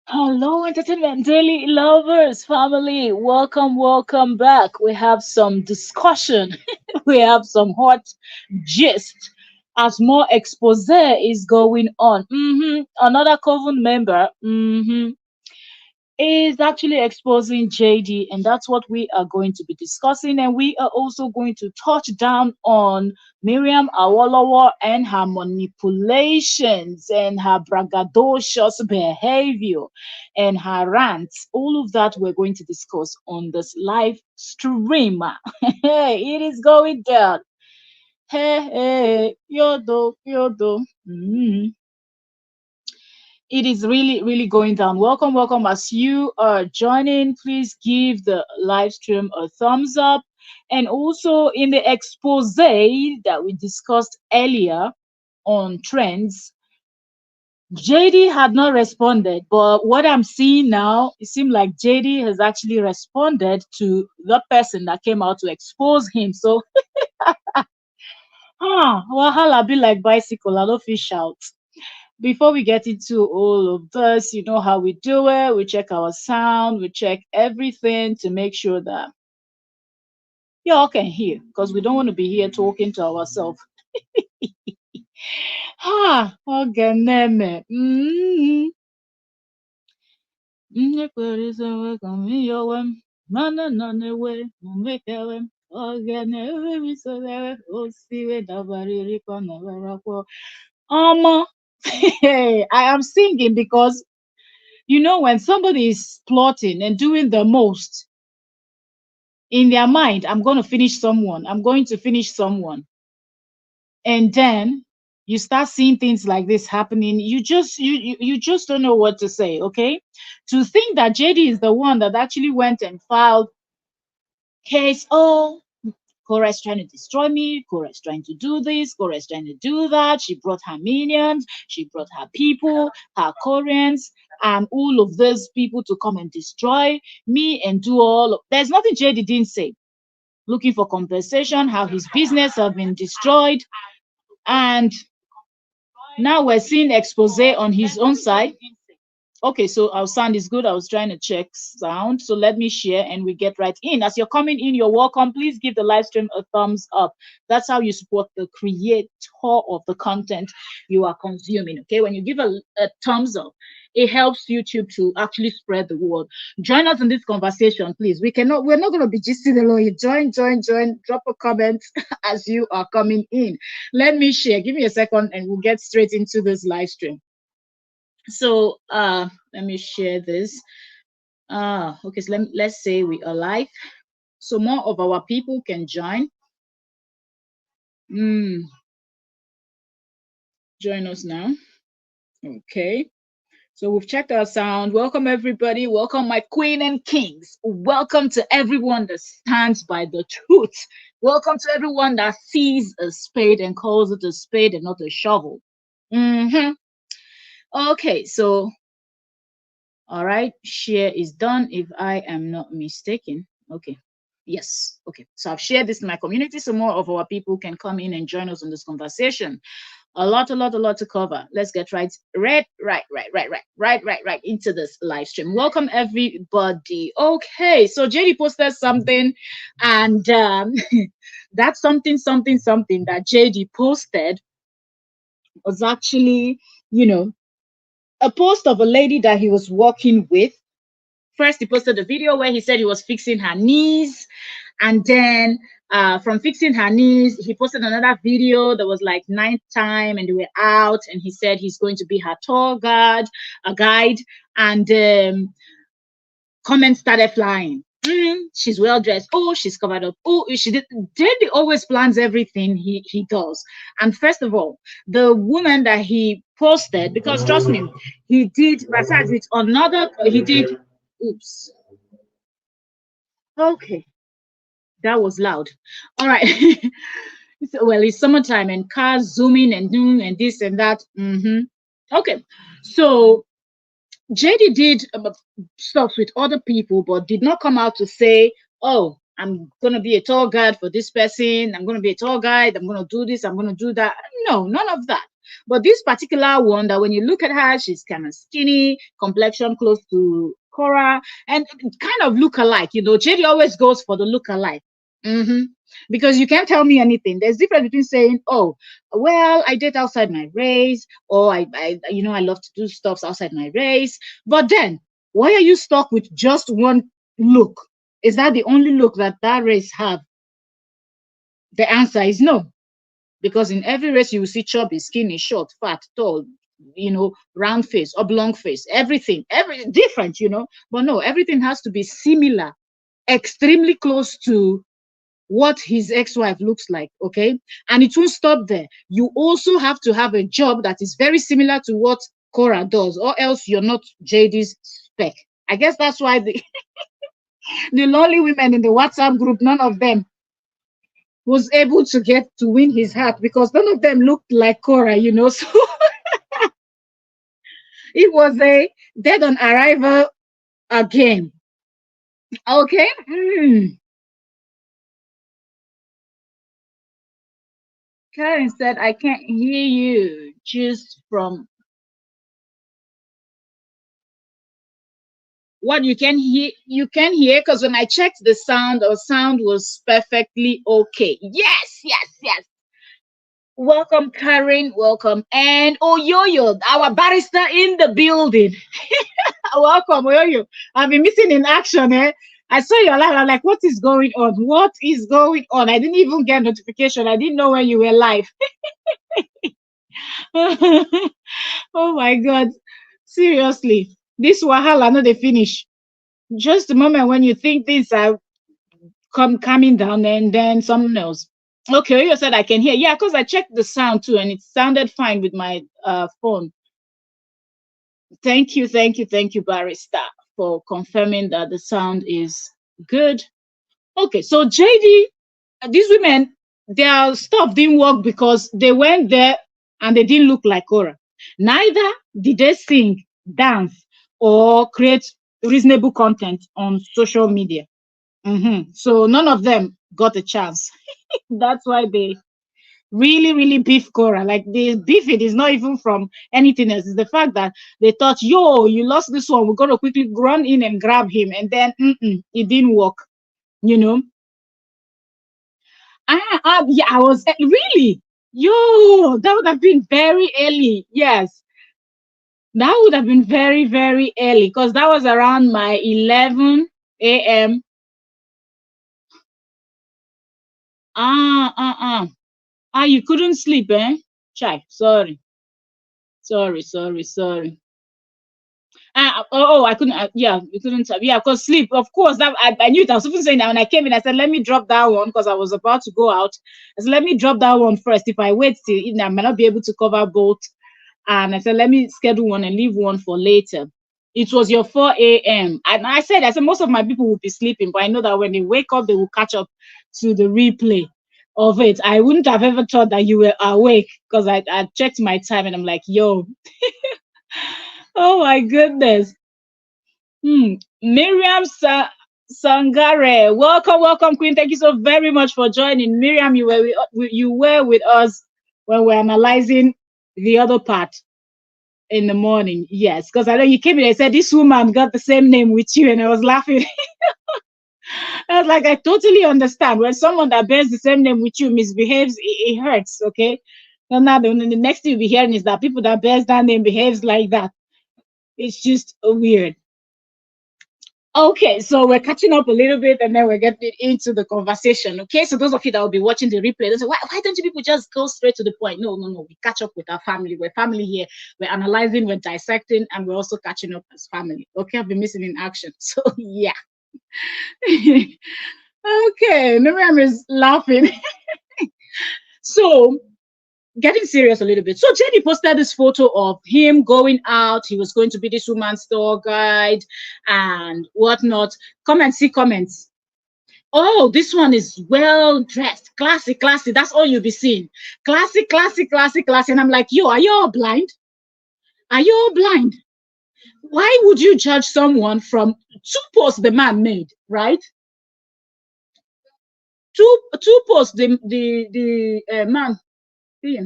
Hello, Entertainment Daily lovers, family. Welcome back. We have some discussion. We have some hot gist as more expose is going on. Another coven member. Is actually exposing JD, and that's what we are going to be discussing. And we are also going to touch down on Miriam Awolowo and her manipulations and her braggadocious behavior and her rants. All of that we're going to discuss on this live stream. It is going down. Hey, yodo, yodo. It is really going down. Welcome. As you are joining, please give the live stream a thumbs up. And also in the expose that we discussed earlier on trends, JD had not responded, but what I'm seeing now, it seems like JD has actually responded to the person that came out to expose him. So, wahala be like bicycle, I don't fish out. Before we get into all of this, you know how we do it. We check our sound, we check everything to make sure that y'all can hear, because we don't want to be here talking to ourselves. Ogeneme. Mana nanewe, mumekewe. Ogeneme misolewe, osiwe dabariri konawerakwo. Hey, I am singing because you know when somebody is plotting and doing the most in their mind, I'm going to finish someone, and then you start seeing things like this happening, you just don't know what to say. Okay, to think that JD is the one that actually went and filed case. Oh, Korra is trying to destroy me. Korra is trying to do this. Korra is trying to do that. She brought her minions. She brought her people, her Koreans, and all of those people to come and destroy me and do all. There's nothing JD didn't say. Looking for compensation, how his business have been destroyed, and now we're seeing expose on his own side. Okay, so our sound is good. I was trying to check sound. So let me share and we get right in. As you're coming in, you're welcome. Please give the live stream a thumbs up. That's how you support the creator of the content you are consuming. Okay, when you give a thumbs up, it helps YouTube to actually spread the word. Join us in this conversation, please. We're not gonna be gisting alone. You join, drop a comment as you are coming in. Let me share. Give me a second and we'll get straight into this live stream. So let me share this. Okay, so let's say we are live, so more of our people can join. Join us now. Okay, so we've checked our sound. Welcome everybody. Welcome my queen and kings. Welcome to everyone that stands by the truth. Welcome to everyone that sees a spade and calls it a spade and not a shovel. Okay, so all right, share is done if I am not mistaken. Okay, yes, okay. So I've shared this in my community so more of our people can come in and join us in this conversation. A lot to cover. Let's get right into this live stream. Welcome everybody. Okay, so JD posted something, and that's something that JD posted was actually, you know, a post of a lady that he was working with. First, he posted a video where he said he was fixing her knees, and then from fixing her knees, he posted another video that was like night time, and they were out, and he said he's going to be her tour guide, and comments started flying. She's well dressed. Oh, she's covered up. Oh, she did. JD always plans everything he does. And first of all, the woman that he posted, because trust me, he did. Besides, with another, he did. Oops. Okay, that was loud. All right. Well, it's summertime and cars zooming and this and that. Okay, so JD did stuff with other people, but did not come out to say, "Oh, I'm gonna be a tour guide for this person. I'm gonna be a tour guide. I'm gonna do this. I'm gonna do that." No, none of that. But this particular one, that when you look at her, she's kind of skinny, complexion close to Korra, and kind of look alike. JD always goes for the look alike. hmm Because you can't tell me anything. There's difference between saying, "Oh, well, I date outside my race," or I love to do stuff outside my race. But then, why are you stuck with just one look? Is that the only look that race have? The answer is no, because in every race you will see chubby, skinny, short, fat, tall, round face, oblong face, every different. But no, everything has to be similar, extremely close to what his ex-wife looks like. Okay, and it won't stop there. You also have to have a job that is very similar to what Korra does, or else you're not JD's spec. I guess that's why the the lonely women in the WhatsApp group, none of them was able to get to win his heart, because none of them looked like Korra. So it was a dead on arrival again. Okay. Karen said, I can't hear you just from what you can hear. You can hear, because when I checked the sound, our sound was perfectly okay. Yes, yes, yes. Welcome, Karen. Welcome. And Oyoyo, our barrister in the building. Welcome, Oyoyo. I've been missing in action, eh? I saw your live. I'm like, what is going on? What is going on? I didn't even get notification. I didn't know when you were live. Oh my God. Seriously. This wahala no they finish. Just the moment when you think things are coming down, and then something else. Okay, you said I can hear. Yeah, because I checked the sound too, and it sounded fine with my phone. Thank you, Barrister, for confirming that the sound is good. Okay, so JD, these women, their stuff didn't work because they went there and they didn't look like Korra. Neither did they sing, dance, or create reasonable content on social media. So none of them got a chance. That's why they really, really beef Korra. Like, the beef it is not even from anything else. It's the fact that they thought, yo, you lost this one. We're gonna quickly run in and grab him, and then it didn't work. You know. Yeah, I was really, yo, that would have been very early. Yes, that would have been very, very early, because that was around my 11 a.m. You couldn't sleep, eh? Chai, sorry, sorry. I couldn't. Yeah, you couldn't. Yeah, because sleep. Of course, that I knew it. I was even saying that when I came in. I said, let me drop that one, because I was about to go out. I said, let me drop that one first. If I wait till evening, I might not be able to cover both. And I said, let me schedule one and leave one for later. It was your 4 a.m. And I said, most of my people will be sleeping, but I know that when they wake up, they will catch up to the replay of it. I wouldn't have ever thought that you were awake, because I checked my time and I'm like, yo, oh my goodness. Miriam Sangare, welcome, Queen. Thank you so very much for joining. Miriam, you were with us when we're analyzing the other part in the morning. Yes, because I know you came in and said this woman got the same name with you, and I was laughing. I was like, I totally understand. When someone that bears the same name with you misbehaves, it hurts. Okay. And now the next thing you'll be hearing is that people that bears that name behaves like that. It's just weird. Okay, so we're catching up a little bit, and then we're getting into the conversation. Okay, so those of you that will be watching the replay, they say, why don't you people just go straight to the point? No. We catch up with our family. We're family here. We're analyzing, we're dissecting, and we're also catching up as family. Okay, I've been missing in action. So, yeah. Okay, Miriam is laughing. So, getting serious a little bit. So Jenny posted this photo of him going out. He was going to be this woman's tour guide and whatnot. Come and see comments. Oh, this one is well dressed, classy. That's all you'll be seeing. Classy. And I'm like, yo, are you all blind? Are you all blind? Why would you judge someone from two posts the man made, right? Two posts the man. Yeah.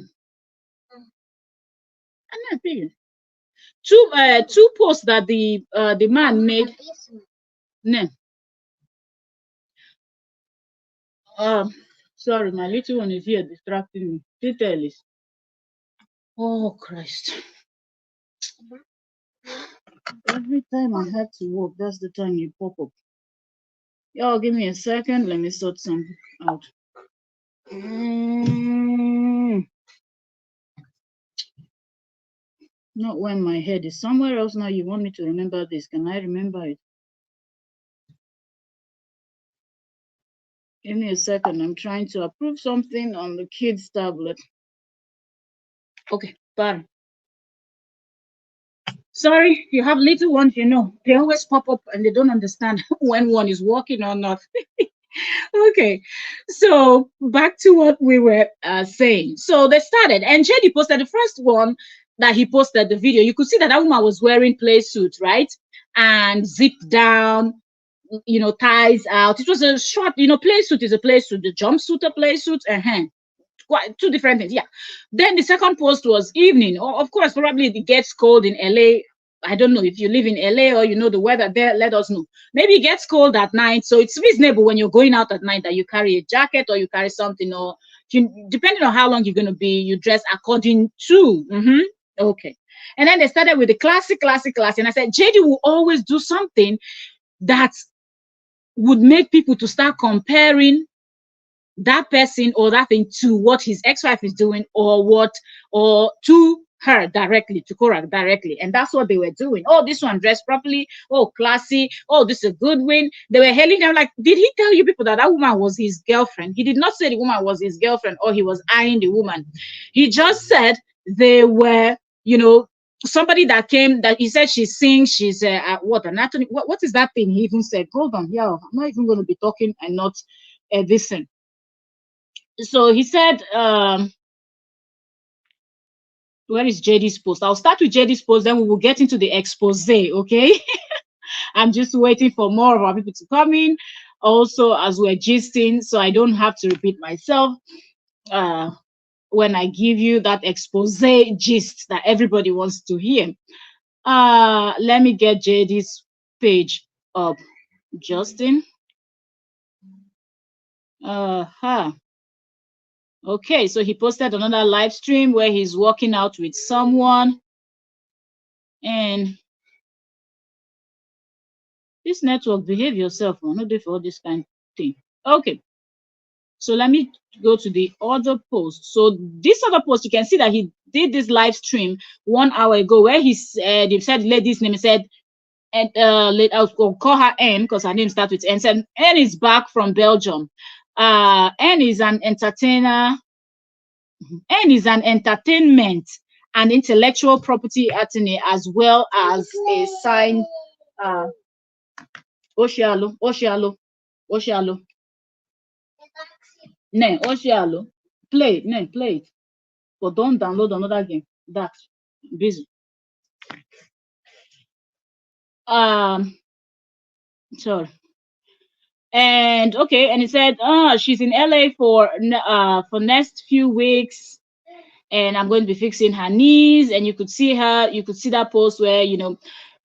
I'm not figuring. Two posts that the man made. No, sorry, my little one is here distracting me. Detail is. Oh Christ! Every time I have to work, that's the time you pop up. Y'all, give me a second. Let me sort something out. Not when my head is somewhere else now. You want me to remember this? Can I remember it? Give me a second. I'm trying to approve something on the kids' tablet. Okay, bye. Sorry, you have little ones, they always pop up and they don't understand when one is walking or not. Okay, so back to what we were saying. So they started, and JD posted the first one that he posted the video. You could see that that woman was wearing play suit, right? And zipped down, ties out. It was a short, play suit is a play suit. The jumpsuit a play suit, quite two different things. Yeah. Then the second post was evening. Of course, probably it gets cold in LA. I don't know if you live in LA or you know the weather there. Let us know. Maybe it gets cold at night, so it's reasonable when you're going out at night that you carry a jacket or you carry something, or depending on how long you're going to be, you dress according to. Okay. And then they started with the classic. And I said, JD will always do something that would make people to start comparing that person or that thing to what his ex-wife is doing, or to her directly, to Korra directly. And that's what they were doing. Oh, this one dressed properly. Oh, classy. Oh, this is a good win. They were hailing them like, did he tell you people that that woman was his girlfriend? He did not say the woman was his girlfriend or he was eyeing the woman. He just said they were, somebody that came, that he said she sings, she's what, anatomy, what is that thing he even said? Hold on, yeah, I'm not even going to be talking and not listen. So he said, where is JD's post? I'll start with JD's post, then we will get into the expose, okay? I'm just waiting for more of our people to come in, also as we're gisting, so I don't have to repeat myself when I give you that expose gist that everybody wants to hear. Let me get JD's page up. Justin. Okay, so he posted another live stream where he's working out with someone, and this network, behave yourself, or not for all this kind of thing. Okay, so let me go to the other post. So this other post, you can see that he did this live stream 1 hour ago where he said the lady's name. He said, and I'll call her N because her name starts with N. Said N is back from Belgium. N is an entertainer. N is an entertainment and intellectual property attorney, as well as a signed Oshialo. Ne, Oshialo. Play it. But don't download another game. That busy. Sorry. And okay, and he said, she's in LA for next few weeks, and I'm going to be fixing her knees. And you could see that post where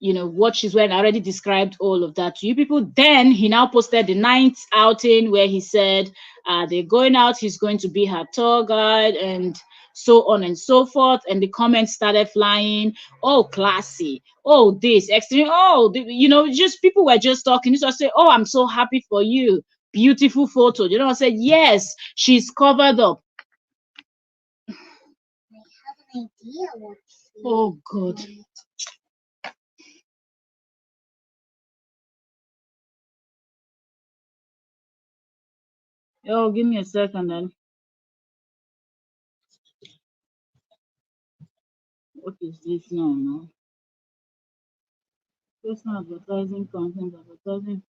what she's wearing. I already described all of that to you people. Then he now posted the ninth outing where he said they're going out, he's going to be her tour guide, and so on and so forth. And the comments started flying. Oh, classy. Oh, this extreme. Oh, just people were just talking. So I said, oh, I'm so happy for you. Beautiful photo. I said, yes, she's covered up. Oh God. Oh, give me a second then. What is this now? No. Personal advertising, content advertising,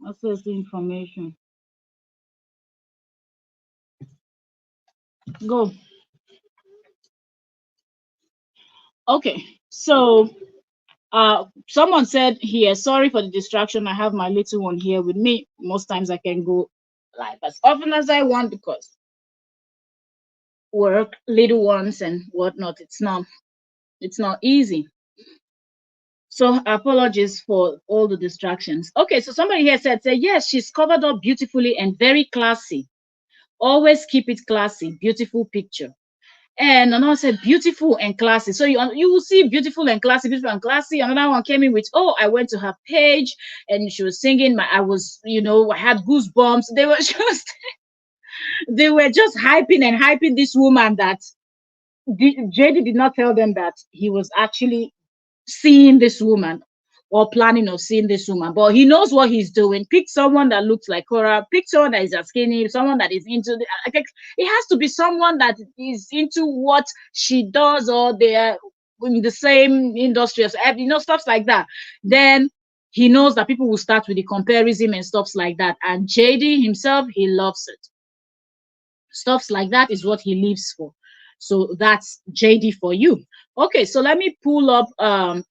access to information. Go. Okay, so someone said here, sorry for the distraction. I have my little one here with me. Most times I can go live as often as I want because work, little ones and whatnot. It's not easy. So apologies for all the distractions. Okay, so somebody here said, yes, she's covered up beautifully and very classy. Always keep it classy. Beautiful picture. And another said beautiful and classy. So you will see beautiful and classy. Another one came in with, oh, I went to her page and she was singing. I had goosebumps. They were just hyping and hyping this woman that JD did not tell them that he was actually seeing this woman or planning of seeing this woman, but he knows what he's doing. Pick someone that looks like Korra, pick someone that is as skinny, someone that is into it has to be someone that is into what she does, or they're in the same industry as stuff like that. Then he knows that people will start with the comparison and stuff like that. And JD himself, he loves it. Stuffs like that is what he lives for. So that's JD for you. Okay, so let me pull up mm,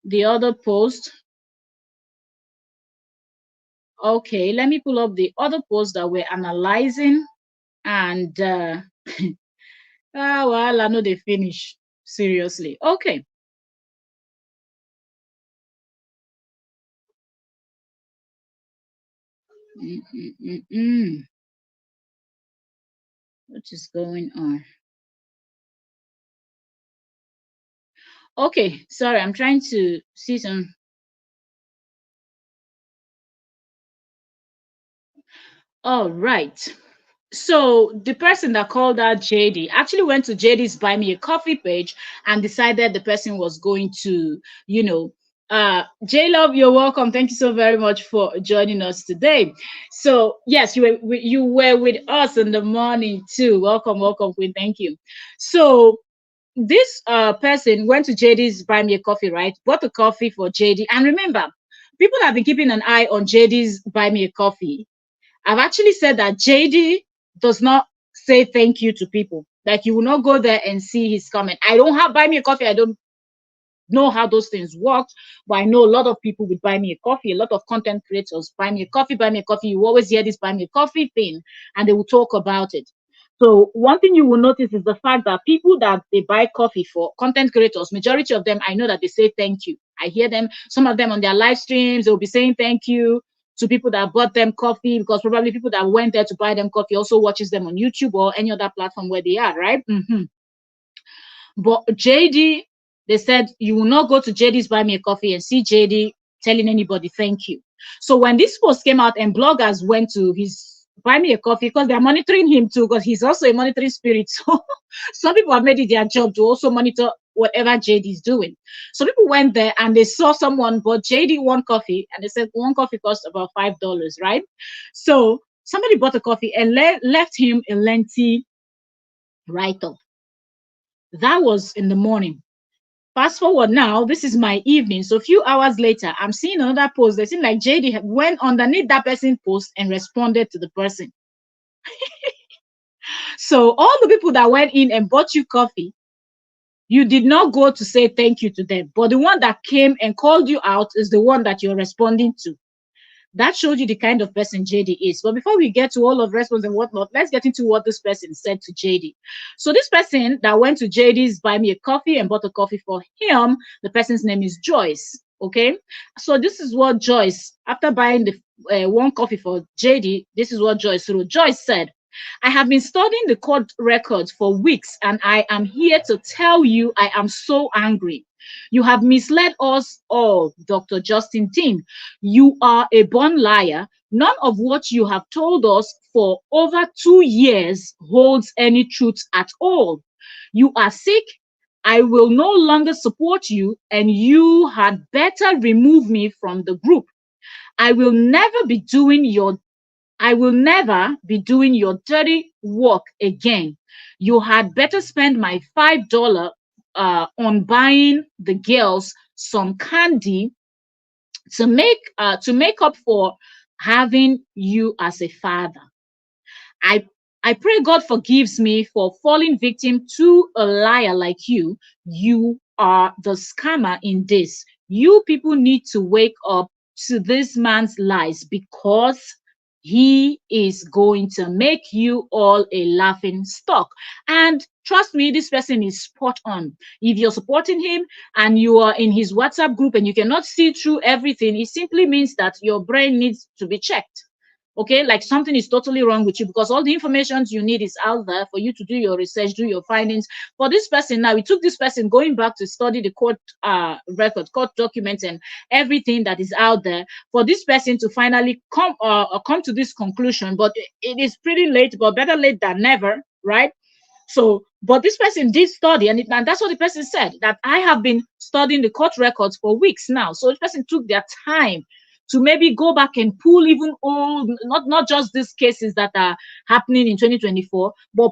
the other post. Okay, let me pull up the other post that we're analyzing. And well, I know they finish. Seriously. Okay. What is going on? Okay, sorry, I'm trying to see some. All right. So the person that called out JD actually went to JD's Buy Me a Coffee page and decided the person was going to, J Love, you're welcome. Thank you so very much for joining us today. So yes, you were with us in the morning too. Welcome, welcome, Queen. Thank you. So this person went to JD's Buy Me a Coffee, right? Bought a coffee for JD. And remember, people have been keeping an eye on JD's Buy Me a Coffee. I've actually said that JD does not say thank you to people. Like, you will not go there and see his comment. I don't have Buy Me a Coffee. I don't know how those things work, but I know a lot of people would buy me a coffee. A lot of content creators buy me a coffee, buy me a coffee. You always hear this buy me a coffee thing, and they will talk about it. So one thing you will notice is the fact that people that they buy coffee for, content creators, majority of them, I know that they say thank you. I hear them, some of them on their live streams, they'll be saying thank you to people that bought them coffee, because probably people that went there to buy them coffee also watches them on YouTube or any other platform where they are, right? But JD, they said you will not go to JD's Buy Me a Coffee and see JD telling anybody thank you. So when this post came out and bloggers went to his Buy Me a Coffee, because they're monitoring him too, because he's also a monitoring spirit. So some people have made it their job to also monitor whatever JD is doing. So people went there and they saw someone bought JD one coffee, and they said one coffee costs about $5, right? So somebody bought a coffee and left him a lengthy write-up. That was in the morning. Fast forward now, this is my evening. So a few hours later, I'm seeing another post. They seem like JD went underneath that person's post and responded to the person. So all the people that went in and bought you coffee, you did not go to say thank you to them. But the one that came and called you out is the one that you're responding to. That showed you the kind of person JD is. But before we get to all of response and whatnot, let's get into what this person said to JD. So this person that went to JD's Buy Me a Coffee and bought a coffee for him, the person's name is Joyce. Okay, so this is what Joyce, after buying the one coffee for JD, this is what Joyce wrote. Joyce said, I have been studying the court records for weeks, and I am here to tell you I am so angry. You have misled us all, Dr. Justin Dean. You are a born liar. None of what you have told us for over 2 years holds any truth at all. You are sick. I will no longer support you, and you had better remove me from the group. I will never be doing your I will never be doing your dirty work again. You had better spend my $5 on buying the girls some candy to make up for having you as a father. I I pray God forgives me for falling victim to a liar like you. You are the scammer in this. You people need to wake up to this man's lies, because he is going to make you all a laughing stock. And trust me, this person is spot on. If you're supporting him and you are in his WhatsApp group and you cannot see through everything, it simply means that your brain needs to be checked. Okay, like something is totally wrong with you, because all the information you need is out there for you to do your research, do your findings. For this person now, it took this person going back to study the court record, court documents, and everything that is out there for this person to finally come to this conclusion. But it is pretty late, but better late than never, right? So, but this person did study, and that's what the person said, that I have been studying the court records for weeks now. So the person took their time to maybe go back and pull even old, not just these cases that are happening in 2024, but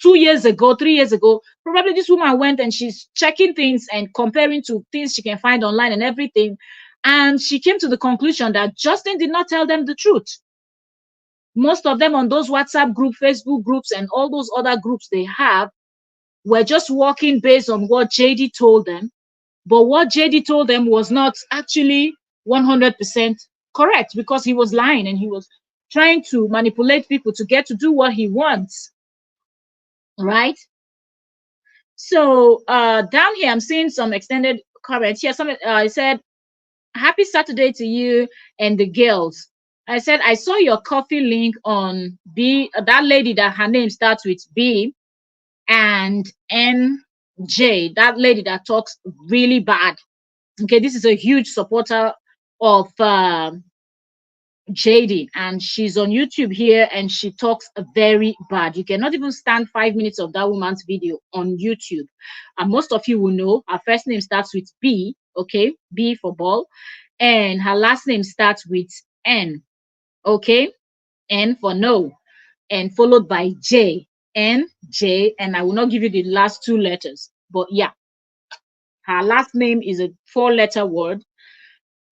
2 years ago, 3 years ago, probably this woman went and she's checking things and comparing to things she can find online and everything. And she came to the conclusion that Justin did not tell them the truth. Most of them on those WhatsApp group, Facebook groups, and all those other groups they have were just working based on what JD told them. But what JD told them was not actually 100% correct, because he was lying and he was trying to manipulate people to get to do what he wants, right? So down here, I'm seeing some extended comments here. Some I said, "Happy Saturday to you and the girls." I said, "I saw your coffee link on B. That lady that her name starts with B and NJ. That lady that talks really bad. Okay, this is a huge supporter of JD, and she's on YouTube here, and she talks very bad. You cannot even stand 5 minutes of that woman's video on YouTube. And most of you will know her first name starts with B, okay, B for ball, and her last name starts with N, okay, N for no, and followed by J, N, J, and I will not give you the last two letters, but yeah, her last name is a four-letter word,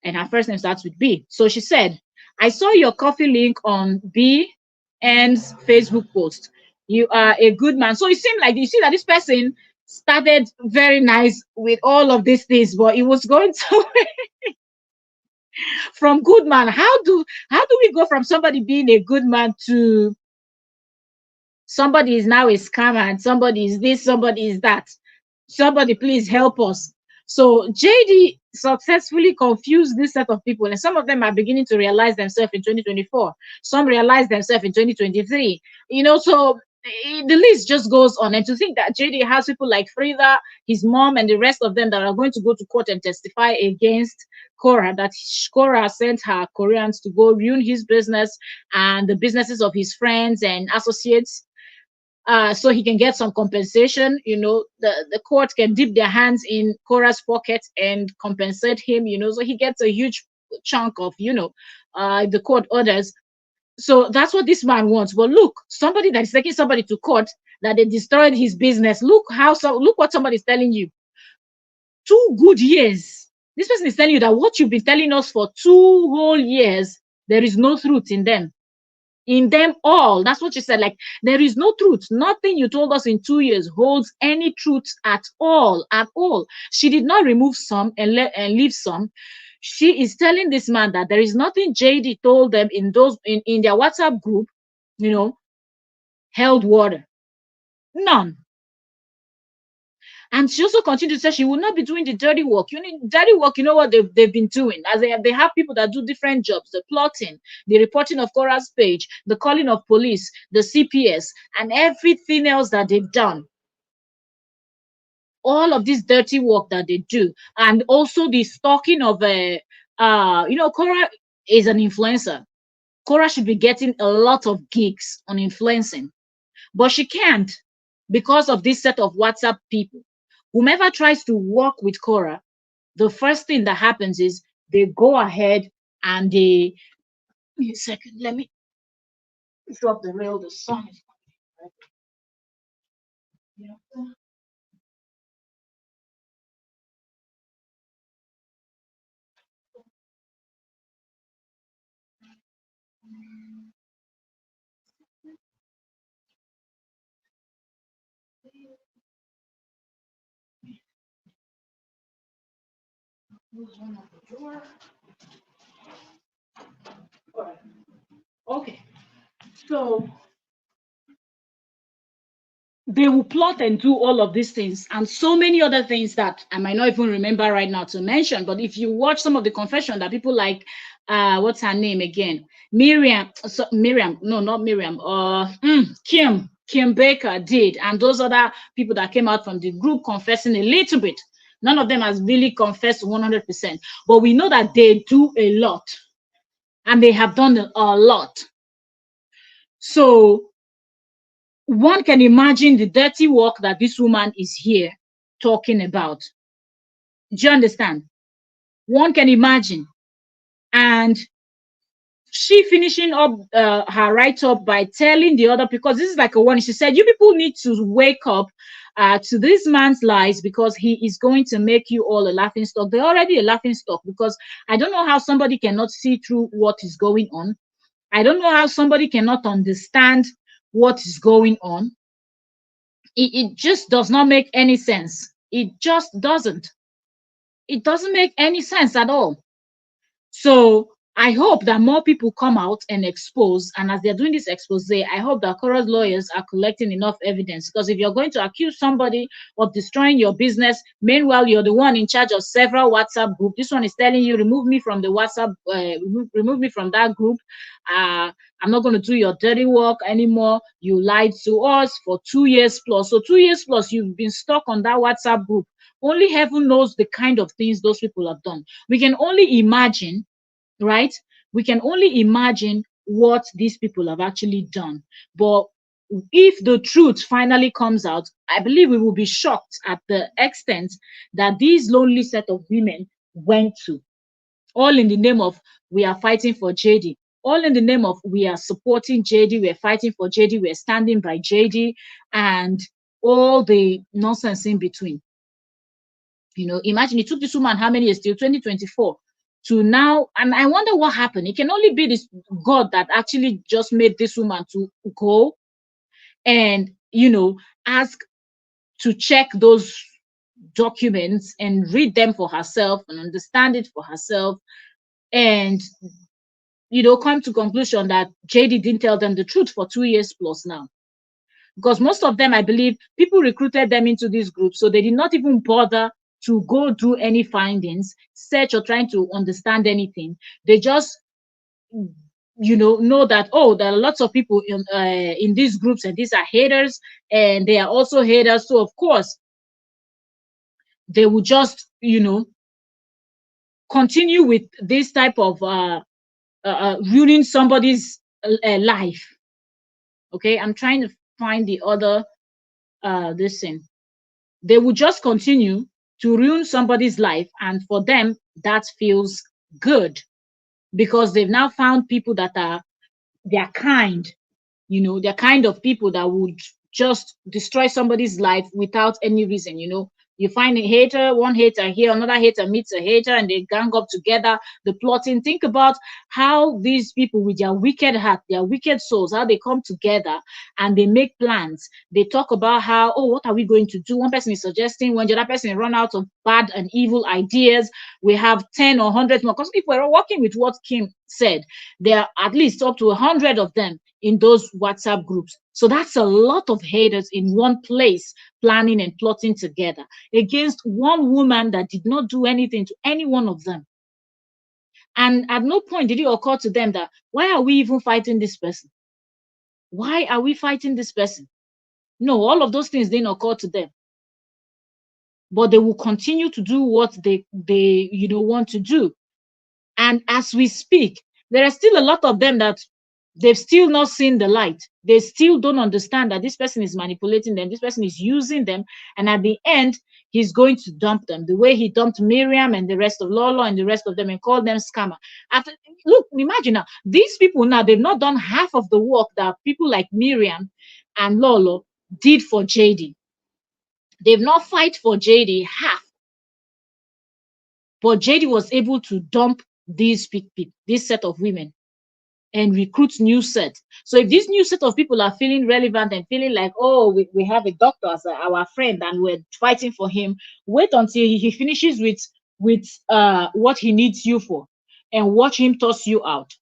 and her first name starts with B. So she said, I saw your coffee link on B N's Facebook post. You are a good man. So it seemed like you see that this person started very nice with all of these things, but it was going to from good man. How do we go from somebody being a good man to somebody is now a scammer and somebody is this, somebody is that? Somebody please help us. So JD successfully confused this set of people, and some of them are beginning to realize themselves in 2024. Some realize themselves in 2023. So the list just goes on. And to think that JD has people like Frida, his mom, and the rest of them that are going to go to court and testify against Korra, that Korra sent her Koreans to go ruin his business and the businesses of his friends and associates, so he can get some compensation. The court can dip their hands in Korra's pocket and compensate him, so he gets a huge chunk of, the court orders. So that's what this man wants. But look, somebody that is taking somebody to court, that they destroyed his business. Look what somebody is telling you. 2 good years. This person is telling you that what you've been telling us for 2 whole years, there is no truth in them. In them all. That's what she said. Like, there is no truth. Nothing you told us in 2 years holds any truth at all. At all. She did not remove some and leave some. She is telling this man that there is nothing JD told them in their WhatsApp group, held water. None. And she also continued to say she will not be doing the dirty work. Dirty work, you know what they've been doing. As they have people that do different jobs, the plotting, the reporting of Korra's page, the calling of police, the CPS, and everything else that they've done. All of this dirty work that they do. And also the stalking of Korra is an influencer. Korra should be getting a lot of gigs on influencing, but she can't because of this set of WhatsApp people. Whomever tries to work with Korra, the first thing that happens is they go ahead and they. Give me a second. Let me drop the rail. The sun is. Yeah. Close one of the door. All right. Okay. So they will plot and do all of these things and so many other things that I might not even remember right now to mention. But if you watch some of the confession that people like, what's her name again? Miriam, so, Miriam, no, not Miriam, Kim Baker did, and those other people that came out from the group confessing a little bit. None of them has really confessed 100%, but we know that they do a lot and they have done a lot. So one can imagine the dirty work that this woman is here talking about. Do you understand? One can imagine. And she finishing up her write up by telling the other, because this is like a warning. She said, you people need to wake up to this man's lies, because he is going to make you all a laughing stock. They're already a laughing stock, because I don't know how somebody cannot see through what is going on. I don't know how somebody cannot understand what is going on. It just does not make any sense. It just doesn't. It doesn't make any sense at all. So I hope that more people come out and expose. And as they're doing this expose, I hope that Korra's lawyers are collecting enough evidence. Because if you're going to accuse somebody of destroying your business, meanwhile you're the one in charge of several WhatsApp group. This one is telling you, remove me from the WhatsApp, remove me from that group. I'm not going to do your dirty work anymore. You lied to us for 2 years plus. So 2 years plus, you've been stuck on that WhatsApp group. Only heaven knows the kind of things those people have done. We can only imagine, right? We can only imagine what these people have actually done. But if the truth finally comes out, I believe we will be shocked at the extent that these lonely set of women went to, all in the name of we are fighting for JD, all in the name of we are supporting JD, we're fighting for JD, we're standing by JD, and all the nonsense in between. Imagine it took this woman how many years till 2024 to now, and I wonder what happened. It can only be this God that actually just made this woman to go and ask to check those documents and read them for herself and understand it for herself, and come to conclusion that JD didn't tell them the truth for 2 years plus now. Because most of them, I believe, people recruited them into this group, so they did not even bother to go do any findings, search, or trying to understand anything. They just, know that, oh, there are lots of people in these groups, and these are haters, and they are also haters. So of course, they will just, continue with this type of ruining somebody's life. Okay, I'm trying to find the other this thing. They will just continue to ruin somebody's life, and for them that feels good, because they've now found people that are they're kind. They're kind of people that would just destroy somebody's life without any reason. You find a hater, one hater here, another hater meets a hater, and they gang up together, the plotting. Think about how these people with their wicked heart, their wicked souls, how they come together and they make plans. They talk about how, oh, what are we going to do? One person is suggesting, when the other person run out of bad and evil ideas, we have 10 or 100 more. Because people are working with what Kim said. There are at least up to 100 of them in those WhatsApp groups. So that's a lot of haters in one place, planning and plotting together against one woman that did not do anything to any one of them. And at no point did it occur to them that, why are we even fighting this person? Why are we fighting this person? No, all of those things didn't occur to them. But they will continue to do what they want to do. And as we speak, there are still a lot of them that they've still not seen the light. They still don't understand that this person is manipulating them, this person is using them, and at the end, he's going to dump them the way he dumped Miriam and the rest of Lolo and the rest of them and called them scammer. After, look, imagine now, these people now, they've not done half of the work that people like Miriam and Lolo did for JD. They've not fight for JD half, but JD was able to dump these people, this set of women, and recruit new set. So if this new set of people are feeling relevant and feeling like, oh, we have a doctor as our friend and we're fighting for him, wait until he finishes with what he needs you for, and watch him toss you out.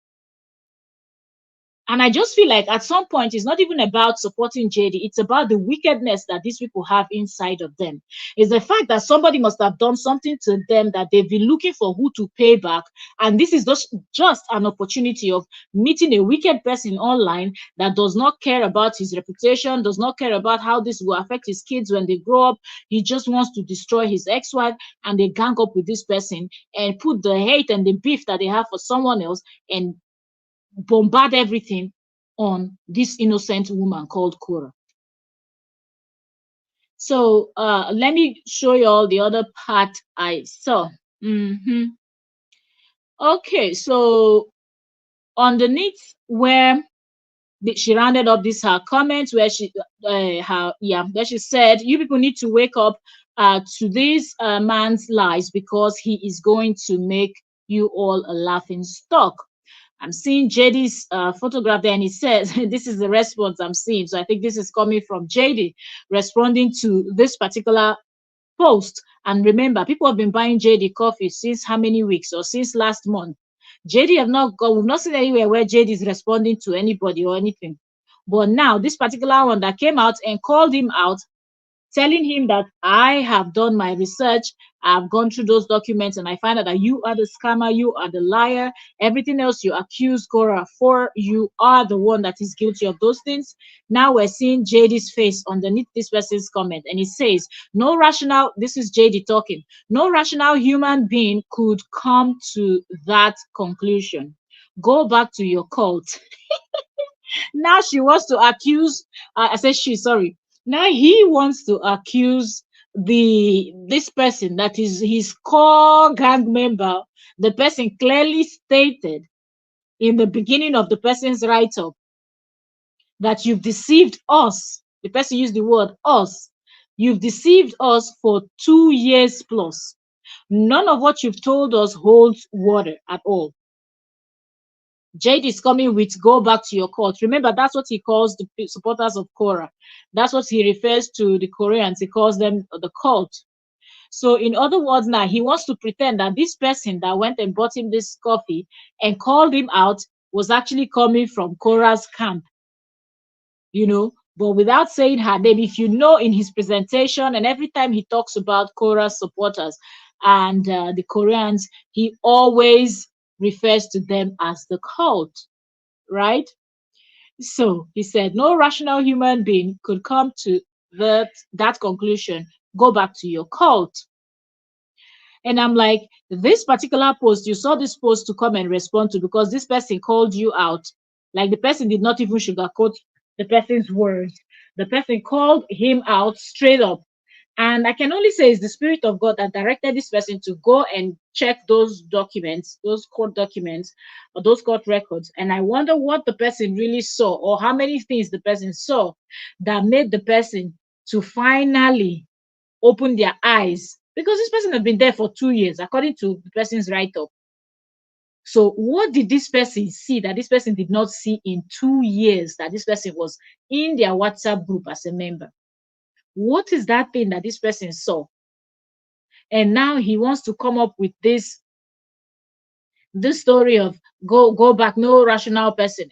And I just feel like at some point, it's not even about supporting JD. It's about the wickedness that these people have inside of them. It's the fact that somebody must have done something to them that they've been looking for who to pay back. And this is just an opportunity of meeting a wicked person online that does not care about his reputation, does not care about how this will affect his kids when they grow up. He just wants to destroy his ex-wife, and they gang up with this person and put the hate and the beef that they have for someone else and bombard everything on this innocent woman called Korra. So let me show you all the other part I saw. Okay, so underneath where she rounded up this her comments where where she said, you people need to wake up to this man's lies, because he is going to make you all a laughing stock. I'm seeing JD's photograph there, and he says, this is the response I'm seeing. So I think this is coming from JD responding to this particular post. And remember, people have been buying JD coffee since how many weeks, or since last month. JD have not got, we've not seen anywhere where JD is responding to anybody or anything. But now, this particular one that came out and called him out, telling him that I have done my research, I've gone through those documents, and I find out that you are the scammer, you are the liar. Everything else you accuse Korra for, you are the one that is guilty of those things. Now we're seeing JD's face underneath this person's comment, and he says, no rational, this is JD talking, no rational human being could come to that conclusion. Go back to your cult. Now she wants to accuse, I said she, sorry. Now he wants to accuse this person that is his core gang member. The person clearly stated in the beginning of the person's write-up that you've deceived us. The person used the word us. You've deceived us for 2 years plus. None of what you've told us holds water at all. Jade is coming with go back to your cult. Remember, that's what he calls the supporters of Korra. That's what he refers to the Koreans. He calls them the cult. So, in other words, now he wants to pretend that this person that went and bought him this coffee and called him out was actually coming from Korra's camp, but without saying her name. If you know, in his presentation and every time he talks about Korra's supporters and the Koreans, he always refers to them as the cult, right? So he said, no rational human being could come to that conclusion. Go back to your cult. And I'm like, this particular post, you saw this post to come and respond to, because this person called you out. Like, the person did not even sugarcoat the person's words. The person called him out straight up. And I can only say it's the Spirit of God that directed this person to go and check those documents, those court documents, or those court records. And I wonder what the person really saw, or how many things the person saw that made the person to finally open their eyes, because this person has been there for 2 years, according to the person's write-up. So what did this person see that this person did not see in 2 years that this person was in their WhatsApp group as a member? What is that thing that this person saw? And now he wants to come up with this story of go back, no rational person.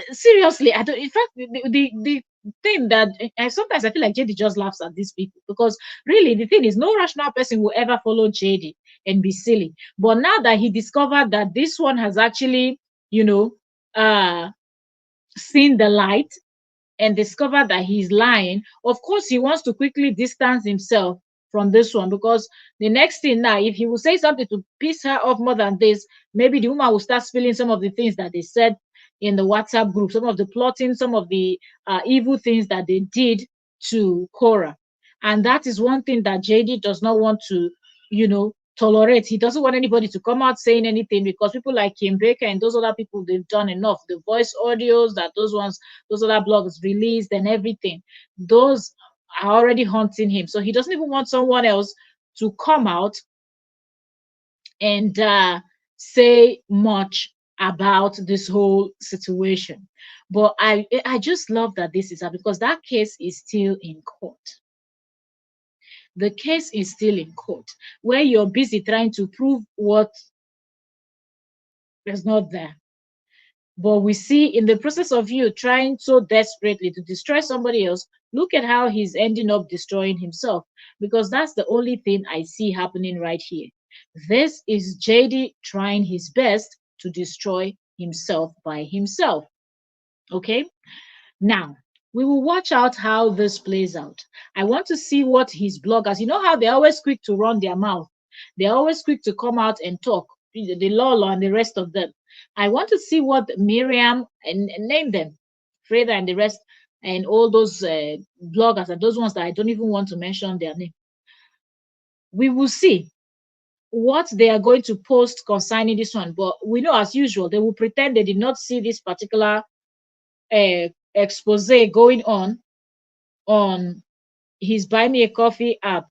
Seriously, I don't. In fact, the thing that sometimes I feel like JD just laughs at these people, because really the thing is, no rational person will ever follow JD and be silly. But now that he discovered that this one has actually, uh, seen the light and discovered that he's lying, of course he wants to quickly distance himself from this one, because the next thing now, if he will say something to piss her off more than this, maybe the woman will start spilling some of the things that they said in the WhatsApp group, some of the plotting, some of the evil things that they did to Korra. And that is one thing that JD does not want to, tolerate. He doesn't want anybody to come out saying anything, because people like Kim Baker and those other people, they've done enough. The voice audios that those other blogs released and everything, those are already haunting him. So he doesn't even want someone else to come out and say much about this whole situation. But I just love that this is because that case is still in court. The case is still in court, where you're busy trying to prove what is not there. But we see in the process of you trying so desperately to destroy somebody else, look at how he's ending up destroying himself. Because that's the only thing I see happening right here. This is JD trying his best to destroy himself by himself. Okay? Now, we will watch out how this plays out. I want to see what his bloggers, you know how they're always quick to run their mouth. They're always quick to come out and talk, the Lolo and the rest of them. I want to see what Miriam and name them, Freda and the rest, and all those bloggers and those ones that I don't even want to mention their name. We will see what they are going to post concerning this one. But we know, as usual, they will pretend they did not see this particular expose going on his Buy Me a Coffee app.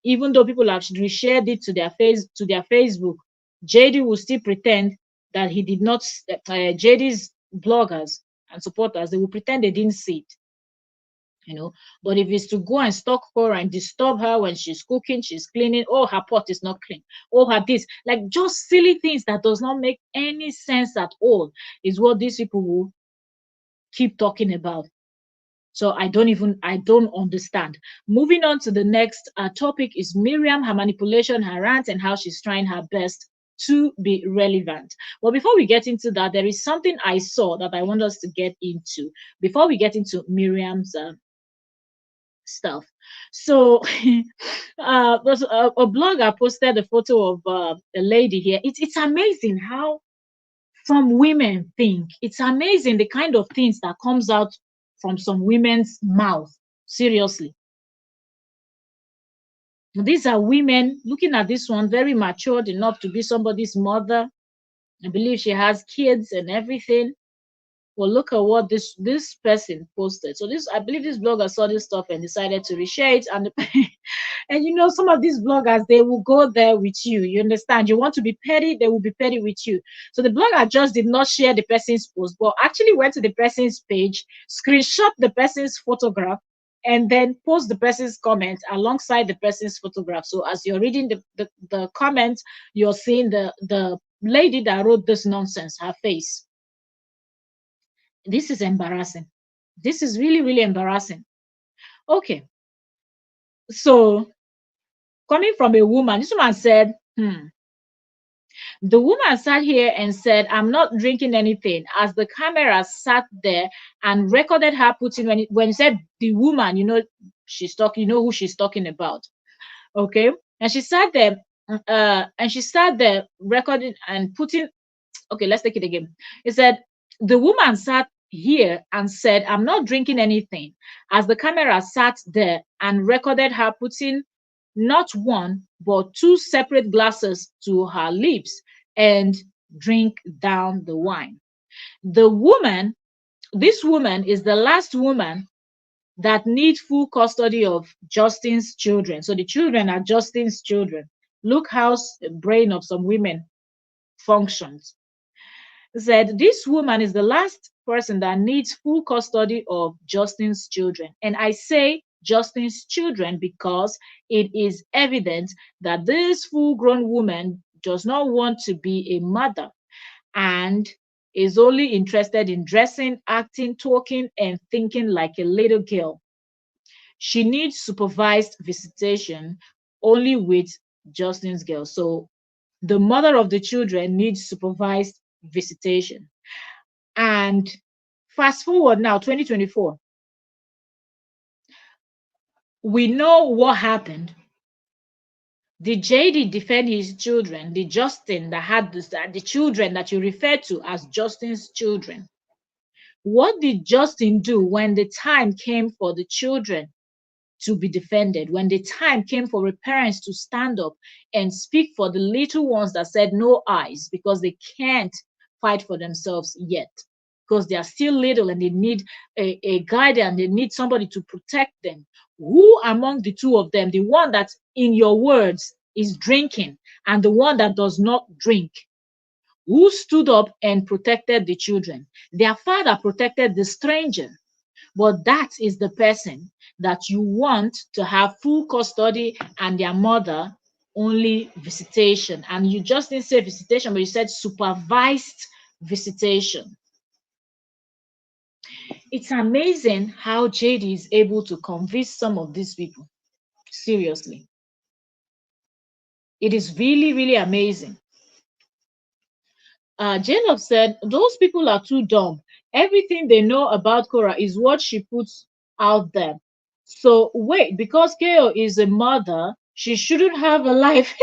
Even though people have reshared it to their Facebook, JD will still pretend that he did not. JD's bloggers and supporters, they will pretend they didn't see it. But if it's to go and stalk her and disturb her when she's cooking, she's cleaning, oh, her pot is not clean, oh, her this, like just silly things that does not make any sense at all, is what these people will keep talking about. So I don't understand. Moving on to the next topic is Miriam, her manipulation, her rant, and how she's trying her best to be relevant. But before we get into that, there is something I saw that I want us to get into before we get into Miriam's stuff. So there's a blogger posted a photo of a lady here. It's amazing how some women think. It's amazing the kind of things that comes out from some women's mouth. Seriously. These are women looking at this one, very matured enough to be somebody's mother. I believe she has kids and everything. Well, look at what this person posted. So I believe this blogger saw this stuff and decided to reshare it. And and some of these bloggers, they will go there with you. You understand? You want to be petty, they will be petty with you. So the blogger just did not share the person's post, but actually went to the person's page, screenshot the person's photograph, and then post the person's comment alongside the person's photograph. So as you're reading the comment, you're seeing the lady that wrote this nonsense, her face. This is embarrassing. This is really, really embarrassing. Okay. So coming from a woman, this woman said, the woman sat here and said, I'm not drinking anything, as the camera sat there and recorded her putting, when it said the woman, she's talking, who she's talking about. Okay. And she sat there, recording and putting, okay, let's take it again. It said, the woman sat here and said, I'm not drinking anything, as the camera sat there and recorded her putting not one, but two separate glasses to her lips and drink down the wine. This woman is the last woman that needs full custody of Justin's children. So the children are Justin's children. Look how the brain of some women functions. Said this woman is the last person that needs full custody of Justin's children. And I say Justin's children because it is evident that this full-grown woman does not want to be a mother and is only interested in dressing, acting, talking, and thinking like a little girl. She needs supervised visitation only with Justin's girl. So the mother of the children needs supervised visitation. And fast forward now, 2024. We know what happened. Did JD defend his children? Did Justin that had the children that you refer to as Justin's children? What did Justin do when the time came for the children to be defended, when the time came for the parents to stand up and speak for the little ones that said no eyes because they can't fight for themselves yet, because they are still little and they need a guardian, they need somebody to protect them? Who among the two of them, the one that in your words is drinking and the one that does not drink, who stood up and protected the children? Their father protected the stranger, but that is the person that you want to have full custody and their mother only visitation. And you just didn't say visitation, but you said supervised visitation. It's amazing how JD is able to convince some of these people. Seriously. It is really, really amazing. J-Love said, those people are too dumb. Everything they know about Korra is what she puts out there. So wait, because KO is a mother, she shouldn't have a life.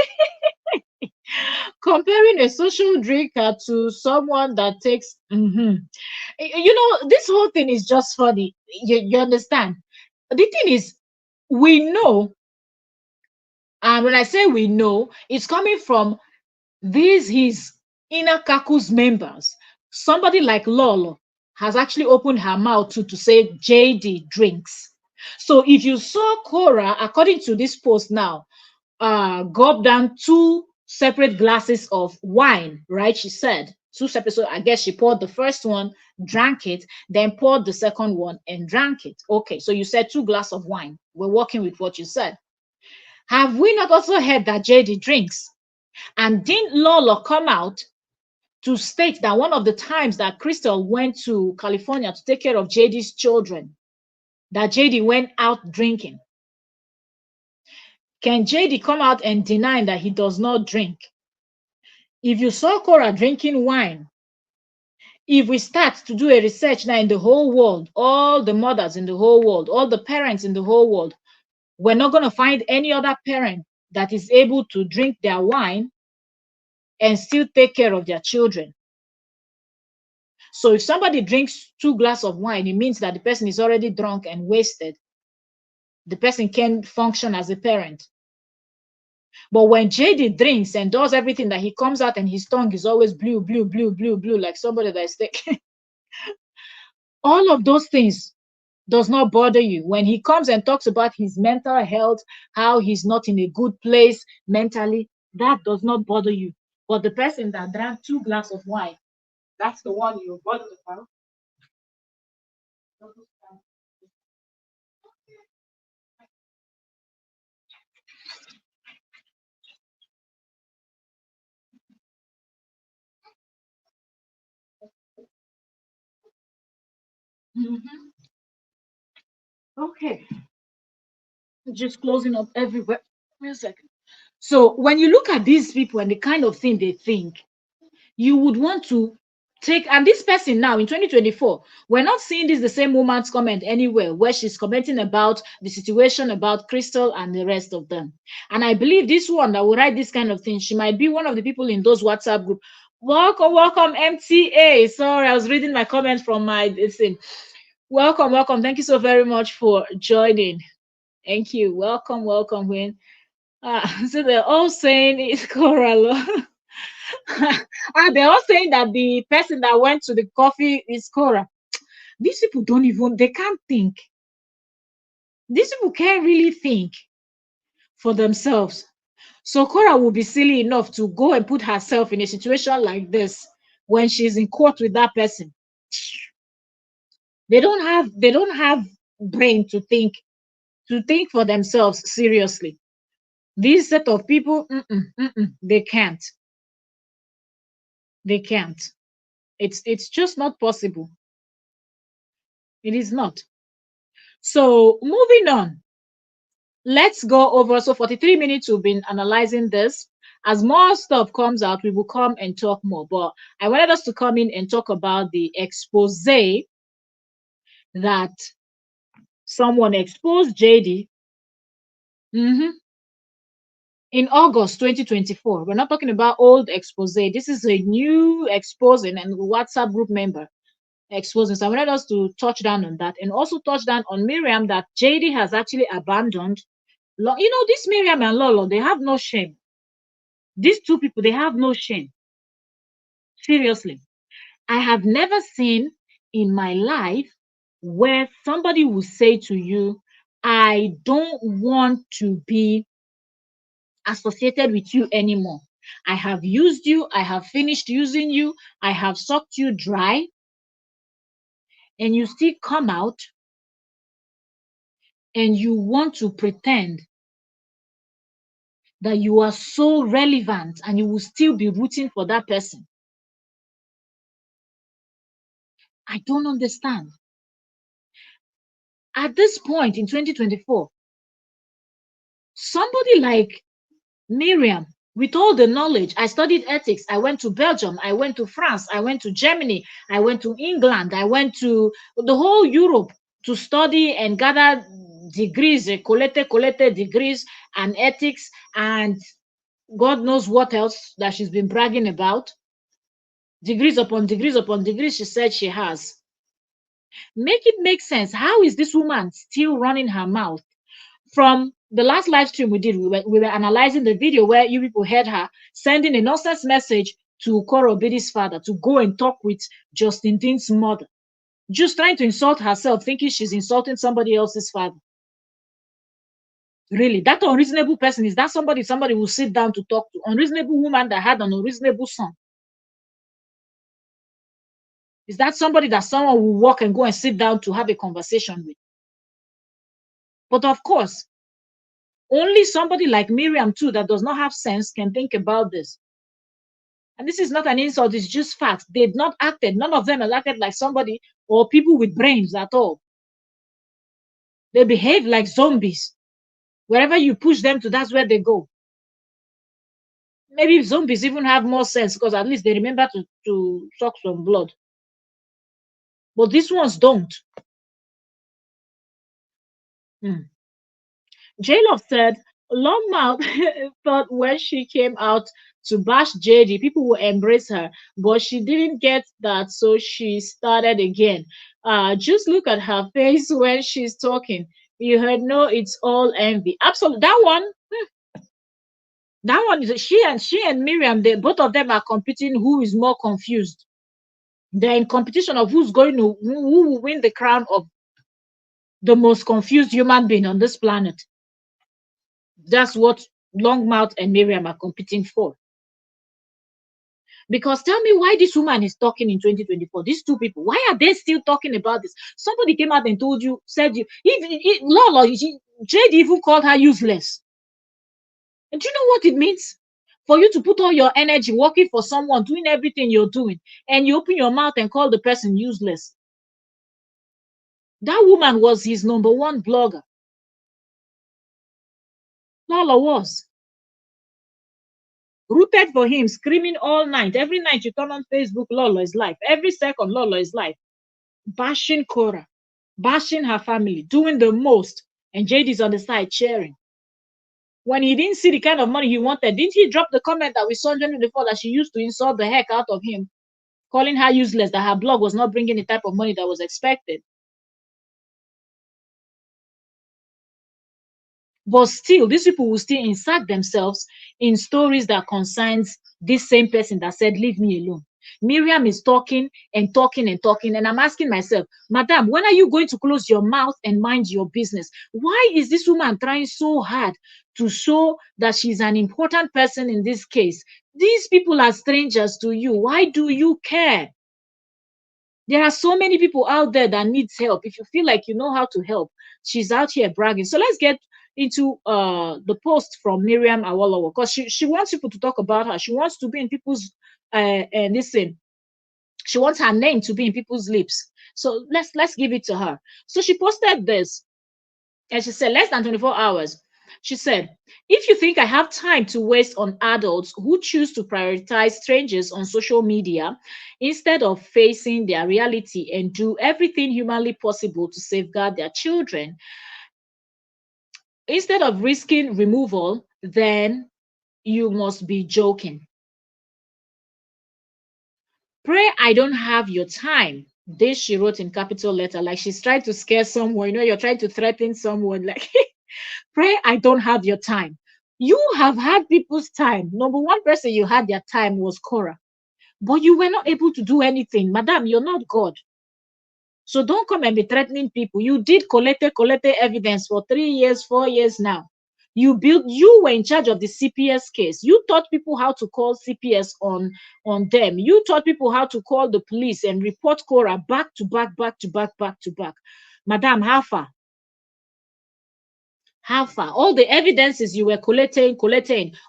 Comparing a social drinker to someone that takes, this whole thing is just funny. You understand? The thing is, we know, and when I say we know, it's coming from these his inner caucus members. Somebody like Lolo has actually opened her mouth to say JD drinks. So if you saw Cora, according to this post now, gulp down two separate glasses of wine, right? She said two separate. So I guess she poured the first one, drank it, then poured the second one and drank it. Okay, so you said two glasses of wine. We're working with what you said. Have we not also heard that JD drinks? And didn't Lolo come out to state that one of the times that Crystal went to California to take care of JD's children, that JD went out drinking? Can JD come out and deny that he does not drink? If you saw Cora drinking wine, if we start to do a research now in the whole world, all the mothers in the whole world, all the parents in the whole world, we're not going to find any other parent that is able to drink their wine and still take care of their children. So if somebody drinks two glasses of wine, it means that the person is already drunk and wasted. The person can't function as a parent. But when JD drinks and does everything, that he comes out and his tongue is always blue, blue, blue, blue, blue, like somebody that is taking all of those things does not bother you. When he comes and talks about his mental health, how he's not in a good place mentally, that does not bother you. But the person that drank two glasses of wine, that's the one you're bothered about. Mhm. Okay, just closing up everywhere. Wait a second. So when you look at these people and the kind of thing they think, you would want to take, and this person now in 2024, we're not seeing this the same woman's comment anywhere where she's commenting about the situation about Crystal and the rest of them. And I believe this one that will write this kind of thing, she might be one of the people in those WhatsApp group. Welcome, welcome, MTA. Sorry, I was reading my comment from my thing. Welcome, welcome. Thank you so very much for joining. Thank you. Welcome, welcome, Win. So they're all saying it's Korra. They're all saying that the person that went to the coffee is Korra. These people don't even, they can't think. These people can't really think for themselves. So Korra will be silly enough to go and put herself in a situation like this when she's in court with that person. They don't have brain to think for themselves seriously. These set of people, they can't. They can't. It's just not possible. It is not. So moving on, let's go over. So 43 minutes we've been analyzing this. As more stuff comes out, we will come and talk more. But I wanted us to come in and talk about the expose that someone exposed JD in August 2024. We're not talking about old expose. This is a new exposing and WhatsApp group member exposing. So I wanted us to touch down on that and also touch down on Miriam that JD has actually abandoned. This Miriam and Lolo, they have no shame. These two people, they have no shame. Seriously. I have never seen in my life where somebody will say to you, I don't want to be associated with you anymore. I have used you, I have finished using you, I have sucked you dry, and you still come out and you want to pretend that you are so relevant and you will still be rooting for that person. I don't understand. At this point in 2024, somebody like Miriam, with all the knowledge, I studied ethics. I went to Belgium. I went to France. I went to Germany. I went to England. I went to the whole Europe to study and gather degrees, collected degrees and ethics and God knows what else that she's been bragging about. Degrees upon degrees upon degrees, she said she has. Make it make sense. How is this woman still running her mouth? From the last live stream we did, we were analyzing the video where you people heard her sending a nonsense message to Korra Obidi's father to go and talk with Justin Dean's mother, just trying to insult herself, thinking she's insulting somebody else's father. Really, that unreasonable person, is that somebody will sit down to talk to? Unreasonable woman that had an unreasonable son. Is that somebody that someone will walk and go and sit down to have a conversation with? But of course, only somebody like Miriam too that does not have sense can think about this. And this is not an insult, it's just fact. They've not acted, none of them have acted like somebody or people with brains at all. They behave like zombies. Wherever you push them to, that's where they go. Maybe zombies even have more sense because at least they remember to suck some blood. But these ones don't. J-Love said, Longmouth thought when she came out to bash JD, people will embrace her, but she didn't get that, so she started again. Just look at her face when she's talking. You heard, no, it's all envy. Absolutely. That one is she and Miriam, they both of them are competing who is more confused. They're in competition of who will win the crown of the most confused human being on this planet. That's what Longmouth and Miriam are competing for. Because tell me why this woman is talking in 2024. These two people, why are they still talking about this? Somebody came out and told you, said you, even Lolo, Jade even called her useless. And do you know what it means? For you to put all your energy working for someone, doing everything you're doing, and you open your mouth and call the person useless. That woman was his #1 blogger. Lolo was. Rooted for him, screaming all night. Every night you turn on Facebook, Lolo is live. Every second, Lolo is live. Bashing Korra, bashing her family, doing the most. And Jade is on the side cheering. When he didn't see the kind of money he wanted, didn't he drop the comment that we saw in January before that she used to insult the heck out of him, calling her useless, that her blog was not bringing the type of money that was expected? But still, these people will still insert themselves in stories that concerns this same person that said, leave me alone. Miriam is talking and talking and talking. And I'm asking myself, Madam, when are you going to close your mouth and mind your business? Why is this woman trying so hard to show that she's an important person in this case? These people are strangers to you. Why do you care? There are so many people out there that needs help. If you feel like you know how to help, she's out here bragging. So let's get into the post from Miriam Awolowo, because she wants people to talk about her. She wants to be in people's listen. She wants her name to be in people's lips. So let's give it to her. So she posted this, and she said, less than 24 hours. She said, if you think I have time to waste on adults who choose to prioritize strangers on social media instead of facing their reality and do everything humanly possible to safeguard their children, instead of risking removal, then you must be joking. Pray I don't have your time. This she wrote in capital letter, like she's trying to scare someone. You know, you're trying to threaten someone, like, pray I don't have your time. You have had people's time. #1 person you had their time was Korra, but you were not able to do anything. Madam, you're not God. So don't come and be threatening people. You did collect evidence for 3 years, 4 years now. You were in charge of the CPS case. You taught people how to call CPS on them. You taught people how to call the police and report Korra back to back, back to back, back to back. Madam, how far? How far? All the evidences you were collating.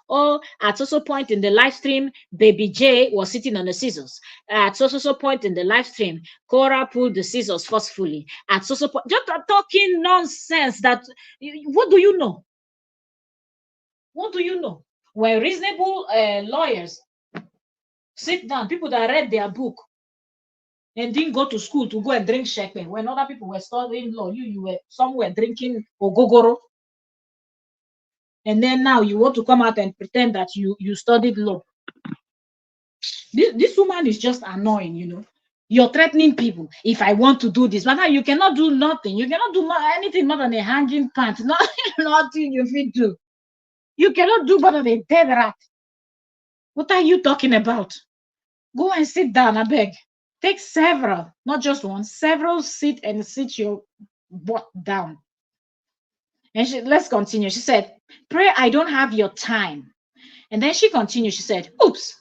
Oh, at also point in the live stream, Baby J was sitting on the scissors. At so point in the live stream, Korra pulled the scissors forcefully. At so point, just talking nonsense. That what do you know? What do you know? When reasonable lawyers sit down, people that read their book and didn't go to school to go and drink shepe, when other people were studying law, you were somewhere drinking ogogoro, and then now you want to come out and pretend that you studied law. This woman is just annoying, you know. You're threatening people. If I want to do this, but now you cannot do nothing. You cannot do anything more than a hanging pant. Nothing you fit do. You cannot do more than a dead rat. What are you talking about? Go and sit down, I beg. Take several, not just one, several sit and sit your butt down. And let's continue. She said, pray I don't have your time. And then she continued. She said, oops,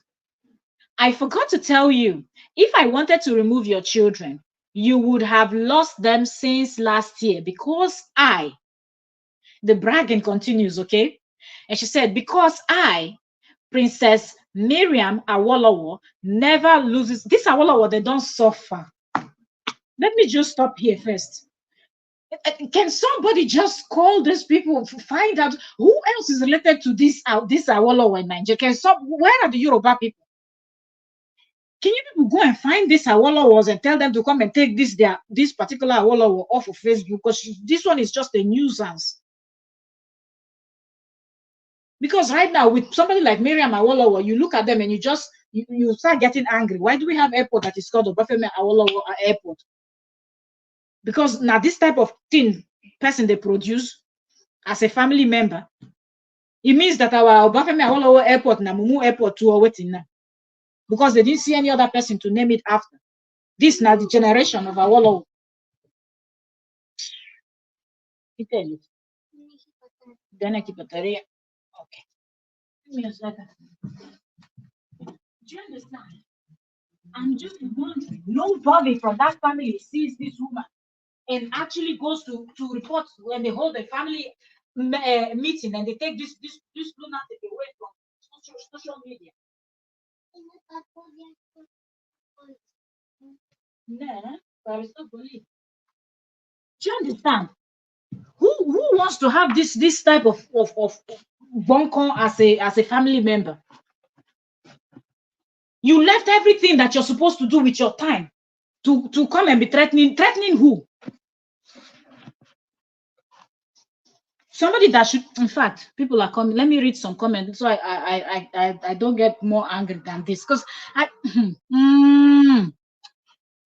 I forgot to tell you, if I wanted to remove your children, you would have lost them since last year because the bragging continues, okay? And she said, because Princess Miriam Awolowo, never loses. This Awolowo, they don't suffer. Let me just stop here first. Can somebody just call these people to find out who else is related to this Awolowo in Nigeria? Where are the Yoruba people? Can you people go and find this Awolowos and tell them to come and take this particular Awolowo off of Facebook? Because this one is just a nuisance. Because right now, with somebody like Miriam Awolowo, you look at them and you start getting angry. Why do we have airport that is called Obafemi Awolowo Airport? Because now this type of thing person they produce as a family member, it means that our Obafemi Awolowo Airport, Namumu Airport, too are waiting now. Because they didn't see any other person to name it after. This now the generation of Awolowo. Then I keep a okay. Give me a second. Do you understand? I'm just wondering, nobody from that family sees this woman and actually goes to report when they hold a family meeting and they take this lunatic away from social media. No, there is no belief. Do you understand? Who wants to have this type of bunkon as a family member? You left everything that you're supposed to do with your time to come and be threatening who? Somebody that should, in fact, people are coming. Let me read some comments so I don't get more angry than this. Because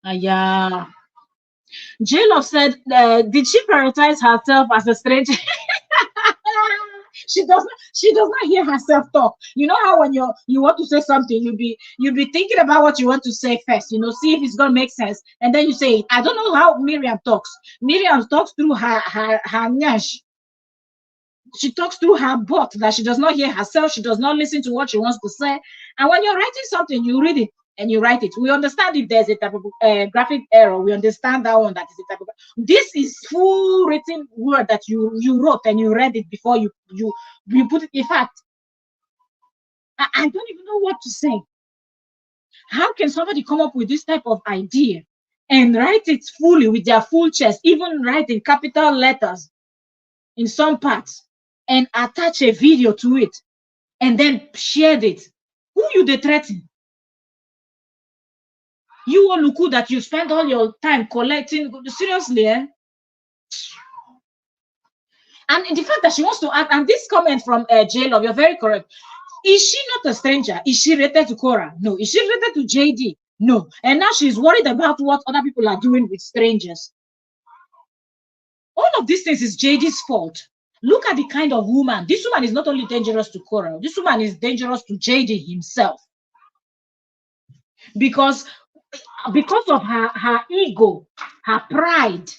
yeah. J-Love said, did she prioritize herself as a stranger? She does not hear herself talk. You know how when you want to say something, you be thinking about what you want to say first, you know, see if it's gonna make sense, and then you say it. I don't know how Miriam talks. Miriam talks through her nyash. She talks through her butt that she does not hear herself. She does not listen to what she wants to say. And when you're writing something, you read it and you write it. We understand if there's a type of graphic error. We understand that one. That is a type of. This is full written word that you wrote and you read it before you put it. In fact, I don't even know what to say. How can somebody come up with this type of idea and write it fully with their full chest, even write in capital letters in some parts, and attach a video to it and then shared it? Who you they threaten? You Oluku that you spend all your time collecting, seriously, eh? And the fact that she wants to act, and this comment from J-Love, you're very correct. Is she not a stranger? Is she related to Korra? No. Is she related to JD? No. And now she's worried about what other people are doing with strangers. All of these things is JD's fault. Look at the kind of woman. This woman is not only dangerous to Korra, this woman is dangerous to JD himself. Because of her ego, her pride,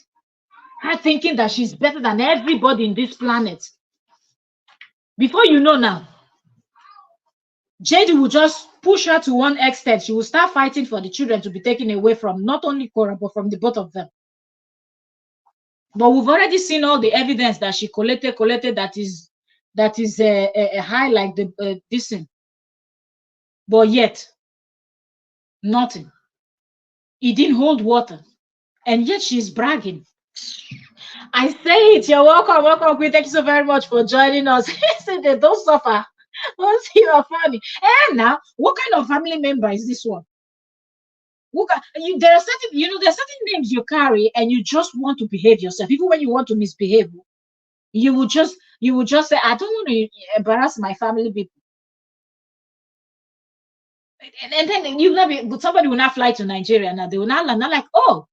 her thinking that she's better than everybody in this planet. Before you know now, JD will just push her to one extent. She will start fighting for the children to be taken away from not only Korra, but from the both of them. But we've already seen all the evidence that she collected that is a high like the this thing. But yet nothing. It didn't hold water, and yet she's bragging. I say it. You're welcome, welcome, Queen. Thank you so very much for joining us. Say they don't suffer. Don't see you're funny. And now, what kind of family member is this one? There are certain names you carry, and you just want to behave yourself, even when you want to misbehave. You will just say, I don't want to embarrass my family people. And then somebody will not fly to Nigeria now. They will not land. Not like, oh,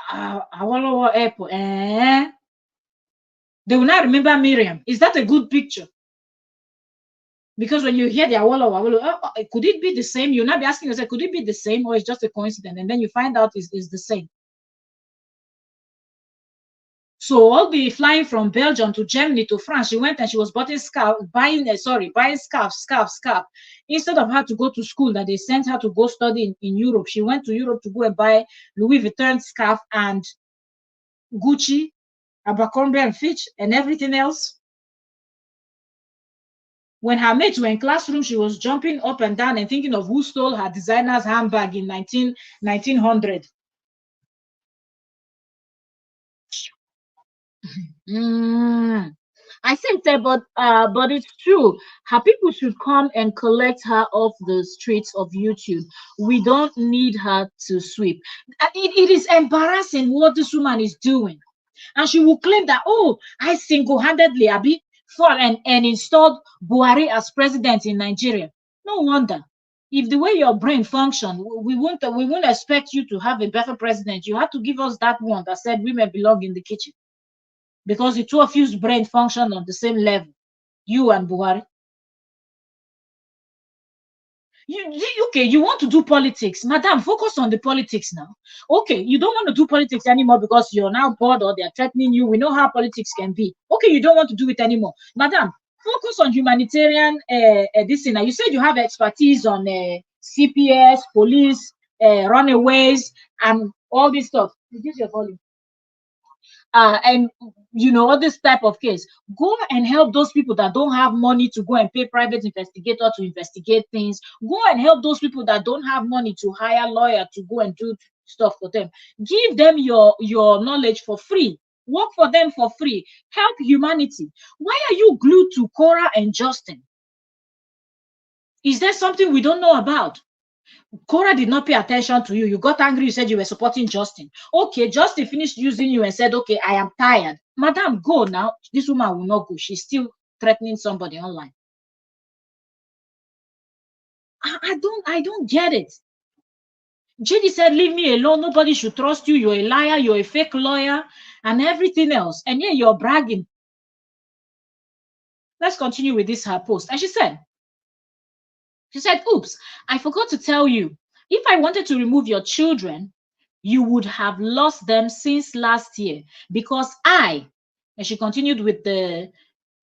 Awolowo Airport. They will not remember Miriam. Is that a good picture? Because when you hear the Awolowo, could it be the same? You'll not be asking yourself, could it be the same, or it's just a coincidence? And then you find out it's the same. So all the flying from Belgium to Germany to France, she went and she was buying scarf. Instead of her to go to school, that they sent her to go study in Europe, she went to Europe to go and buy Louis Vuitton scarf and Gucci, Abercrombie and Fitch, and everything else. When her mates were in classroom, she was jumping up and down and thinking of who stole her designer's handbag in 1900. I think that, but it's true. Her people should come and collect her off the streets of YouTube. We don't need her to sweep. It is embarrassing what this woman is doing, and she will claim that, oh, I single-handedly fought and installed Buhari as president in Nigeria. No wonder. If the way your brain function, we won't expect you to have a better president. You have to give us that one that said women belong in the kitchen. Because the two of you's brain function on the same level, you and Buhari. Okay, you want to do politics, madam, focus on the politics now. Okay, you don't want to do politics anymore because you're now bored or they're threatening you. We know how politics can be. Okay, you don't want to do it anymore, madam, focus on humanitarian this thing. Now, you said you have expertise on CPS, police, runaways, and all this stuff. Reduce your volume. And all this type of case, go and help those people that don't have money to go and pay private investigator to investigate things. Go and help those people that don't have money to hire lawyer to go and do stuff for them. Give them your knowledge for free. Work for them for free. Help humanity. Why are you glued to Korra and Justin? Is there something we don't know about? Korra did not pay attention to you. You got angry. You said you were supporting Justin. Okay, Justin finished using you and said, okay, I am tired. Madam, go now. This woman will not go. She's still threatening somebody online. I don't get it. JD said, leave me alone. Nobody should trust you. You're a liar. You're a fake lawyer and everything else. And yeah, you're bragging. Let's continue with this her post. And she said, oops, I forgot to tell you. If I wanted to remove your children, you would have lost them since last year because and she continued with the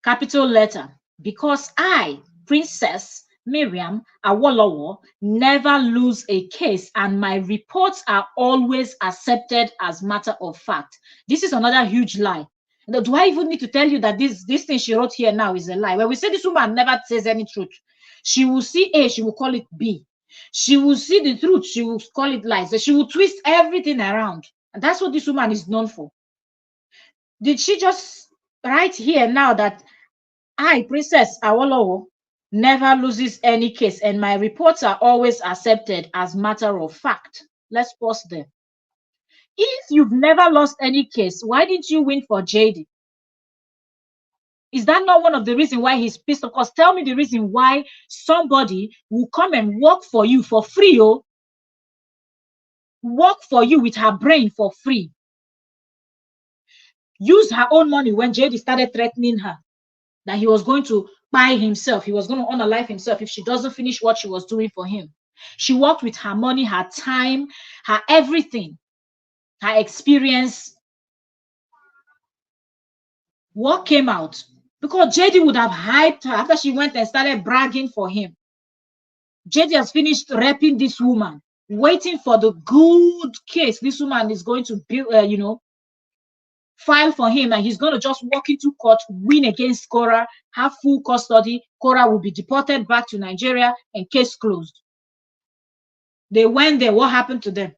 capital letter, because I, Princess Miriam Awolowo, never lose a case and my reports are always accepted as matter of fact. This is another huge lie. Do I even need to tell you that this thing she wrote here now is a lie? When we say this woman never says any truth, she will see A, she will call it B. She will see the truth, she will call it lies. So she will twist everything around. And that's what this woman is known for. Did she just write here now that I, Princess Awolowo, never loses any case and my reports are always accepted as matter of fact? Let's pause there. If you've never lost any case, why didn't you win for JD? Is that not one of the reasons why he's pissed off? Because tell me the reason why somebody will come and work for you for free, work for you with her brain for free. Use her own money when JD started threatening her that he was going to buy himself. He was going to unalive himself if she doesn't finish what she was doing for him. She worked with her money, her time, her everything, her experience. What came out? Because JD would have hyped her after she went and started bragging for him. JD has finished repping this woman. waiting for the good case this woman is going to build, file for him, and he's going to just walk into court, win against Korra, have full custody. Korra will be deported back to Nigeria, and case closed. They went there. What happened to them?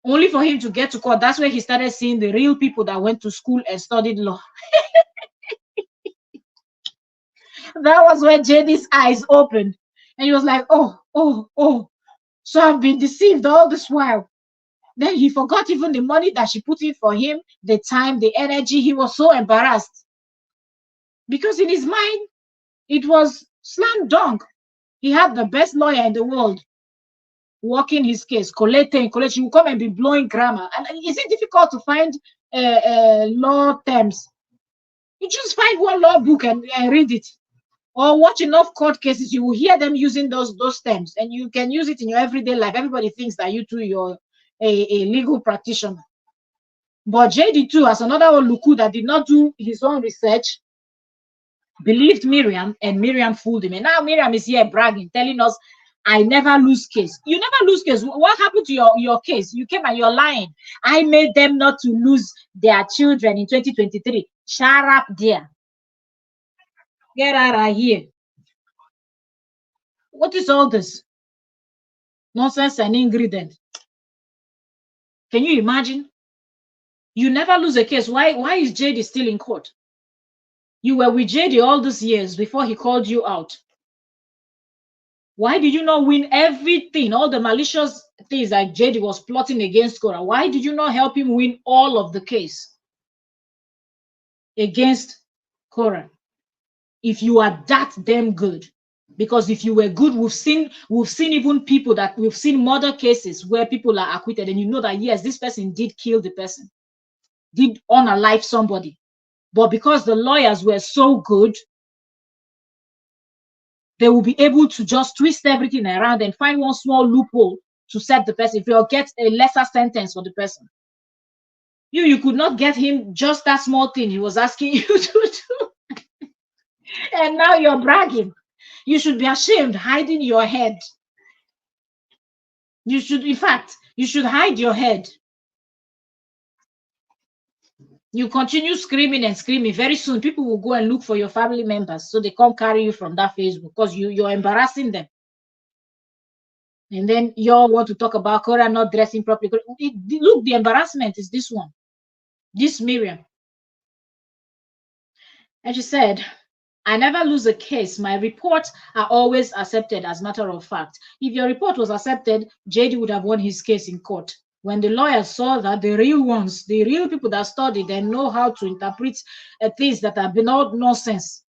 Only for him to get to court. That's where he started seeing the real people that went to school and studied law. That was when JD's eyes opened, and he was like, oh, oh, oh. So I've been deceived all this while. Then he forgot even the money that she put in for him, the time, the energy. He was so embarrassed. Because in his mind, it was slam dunk. He had the best lawyer in the world working his case, collating. She will come and be blowing grammar. And is it difficult to find law terms? You just find one law book and read it. Or watch enough court cases, you will hear them using those terms, and you can use it in your everyday life. Everybody thinks that you too, you're a legal practitioner. But JD too, as another Oluku that did not do his own research, believed Miriam, and Miriam fooled him. And now Miriam is here bragging, telling us, I never lose case. You never lose case. What happened to your case? You came and you're lying. I made them not to lose their children in 2023. Shut up there. Get out of here. What is all this? Nonsense and ingredient. Can you imagine? You never lose a case. Why is JD still in court? You were with JD all these years before he called you out. Why did you not win everything? All the malicious things that JD was plotting against Korra. Why did you not help him win all of the case against Korra? If you are that damn good. Because if you were good, we've seen even people that we've seen murder cases where people are acquitted, and you know that yes, this person did kill the person, did unalive somebody. But because the lawyers were so good, they will be able to just twist everything around and find one small loophole to set the person free or get a lesser sentence for the person. You could not get him just that small thing he was asking you to do. And now you're bragging. You should be ashamed, hiding your head. You should, in fact, you should hide your head. You continue screaming and screaming. Very soon, people will go and look for your family members so they can't carry you from that Facebook because you're embarrassing them. And then you all want to talk about Korra not dressing properly. Look, the embarrassment is this one. This Miriam. And she said, I never lose a case. My reports are always accepted as a matter of fact. If your report was accepted, JD would have won his case in court. When the lawyers saw that, the real ones, the real people that studied and know how to interpret things that have been all nonsense,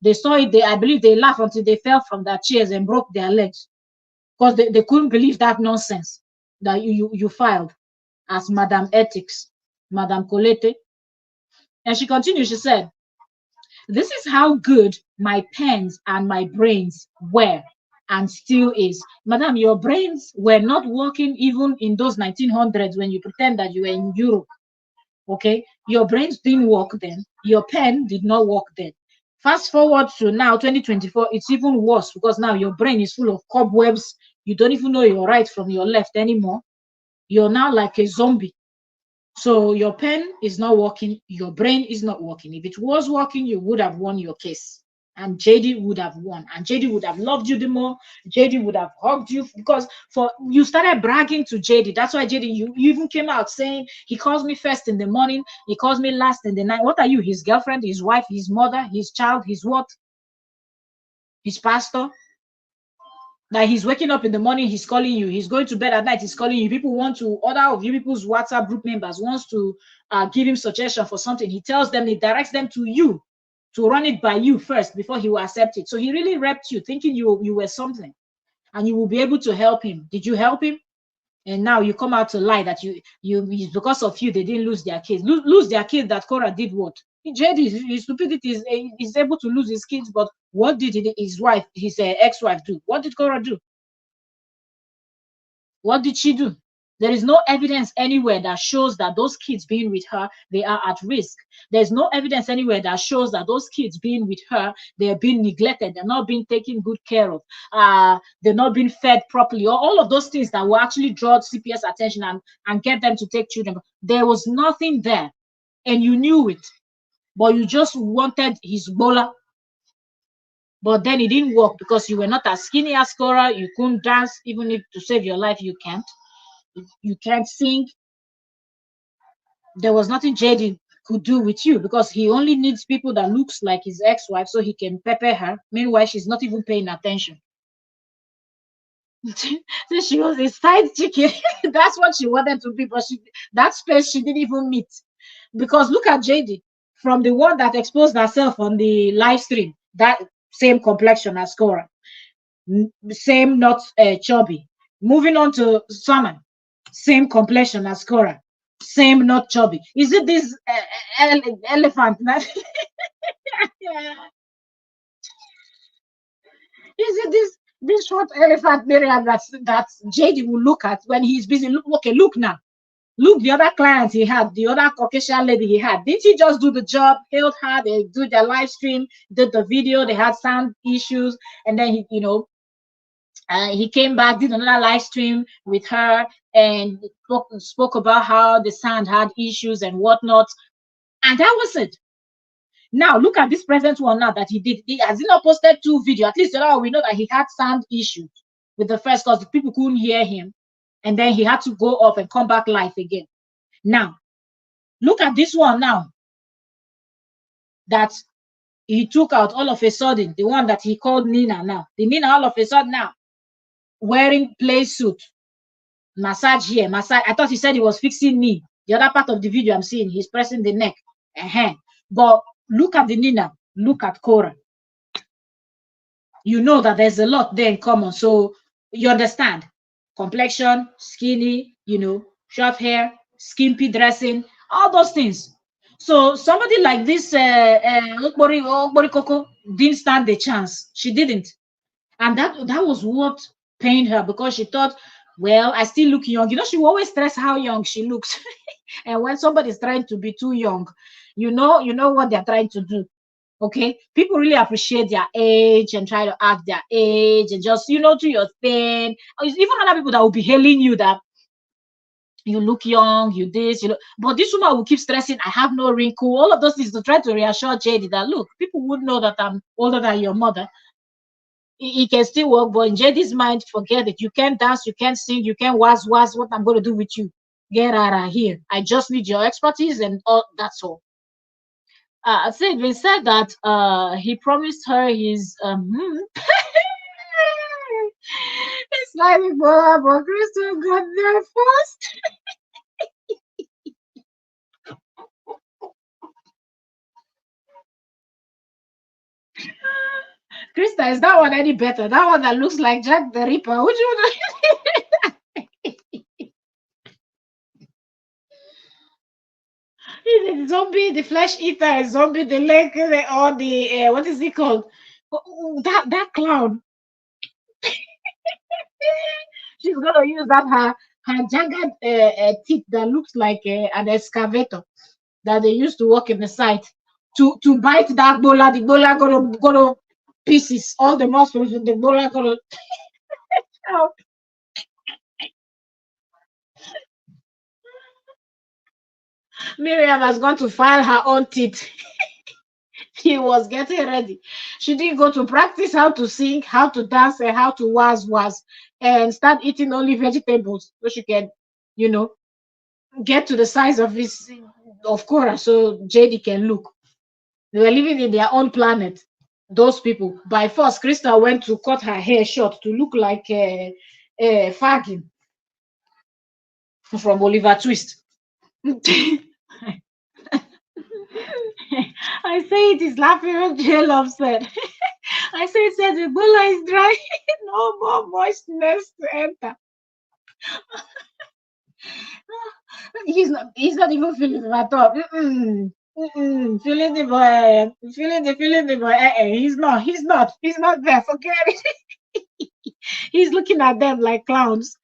they saw it, I believe they laughed until they fell from their chairs and broke their legs because they couldn't believe that nonsense that you filed as Madam Ethics, Madam Colette. And she continued, she said, this is how good my pens and my brains were and still is. Madam, your brains were not working even in those 1900s when you pretend that you were in Europe. Okay? Your brains didn't work then. Your pen did not work then. Fast forward to now, 2024, it's even worse because now your brain is full of cobwebs. You don't even know your right from your left anymore. You're now like a zombie. So your pen is not working, your brain is not working. If it was working, you would have won your case. And JD would have won. And JD would have loved you the more. JD would have hugged you because you started bragging to JD. That's why JD, you even came out saying, he calls me first in the morning, he calls me last in the night. What are you? His girlfriend, his wife, his mother, his child, his what? His pastor? That he's waking up in the morning, he's calling you. He's going to bed at night, he's calling you. People want to, other of you people's WhatsApp group members wants to give him suggestion for something. He tells them, he directs them to you to run it by you first before he will accept it. So he really repped you, thinking you were something, and you will be able to help him. Did you help him? And now you come out to lie that because of you they didn't lose their kids. Lose their kids. That Korra did what? JD, his stupidity is able to lose his kids, but what did his wife, his ex-wife do? What did Korra do? What did she do? There is no evidence anywhere that shows that those kids being with her, they are at risk. There's no evidence anywhere that shows that those kids being with her, they're being neglected, they're not being taken good care of, they're not being fed properly, or all of those things that will actually draw CPS attention and get them to take children. There was nothing there, and you knew it, but you just wanted his bola. But then it didn't work because you were not as skinny as Korra. You couldn't dance, even if to save your life, you can't. You can't sing. There was nothing JD could do with you because he only needs people that looks like his ex-wife so he can pepper her. Meanwhile, she's not even paying attention. So she was a side chicken. That's what she wanted to be, but that space she didn't even meet. Because look at JD, from the one that exposed herself on the live stream, that same complexion as Korra, same not chubby. Moving on to Summer, same complexion as Korra, same not chubby. Is it this elephant? Is it this short elephant Miriam that JD will look at when he's busy? Look, okay, look now. Look, the other client he had, the other Caucasian lady he had, didn't he just do the job, hailed her, they do their live stream, did the video, they had sound issues, and then he came back, did another live stream with her, and spoke about how the sound had issues and whatnot, and that was it. Now look at this present one now that he did. He has not posted 2 videos. At least we know that he had sound issues with the first because the people couldn't hear him, and then he had to go off and come back live again. Now look at this one now that he took out all of a sudden, the one that he called Nina now. The Nina all of a sudden now wearing play suit, massage here, massage. I thought he said he was fixing knee. The other part of the video I'm seeing, he's pressing the neck. But look at the Nina, look at Korra. You know that there's a lot there in common. So you understand. Complexion, skinny, short hair, skimpy dressing, all those things. So somebody like this Okbori Coco didn't stand a chance. She didn't. And that was what pained her because she thought, well, I still look young. She will always stress how young she looks. And when somebody's trying to be too young, you know what they're trying to do. Okay, people really appreciate their age and try to act their age and just do your thing. Even other people that will be hailing you that you look young, you this, but this woman will keep stressing, I have no wrinkle, all of those things to try to reassure JD that look, people would know that I'm older than your mother. He can still work, but in JD's mind, forget it. You can't dance, you can't sing, you can't was what I'm going to do with you. Get out of here. I just need your expertise and all. That's all. So it been said that he promised her his it's like but Crystal got there first. Krista, is that one any better? That one that looks like Jack the Ripper. Would you? The zombie, the flesh eater, zombie, the leg, or the what is it called? That clown. She's gonna use that her jagged teeth that looks like an excavator that they used to work in the site to bite that bola. The bola gonna pieces. All the muscles in the bola gonna out. Miriam has gone to file her own teeth. She was getting ready. She didn't go to practice how to sing, how to dance, and how to was, and start eating only vegetables so she can, get to the size of Korra so JD can look. They were living in their own planet. Those people. By force, Krista went to cut her hair short to look like Fagin from Oliver Twist. I say it is laughing when Jill upset. I say it says the bola is dry, no more moistness to enter. He's not even feeling it at all. Feeling the boy, feeling the boy. He's not there. Forget it. He's looking at them like clowns.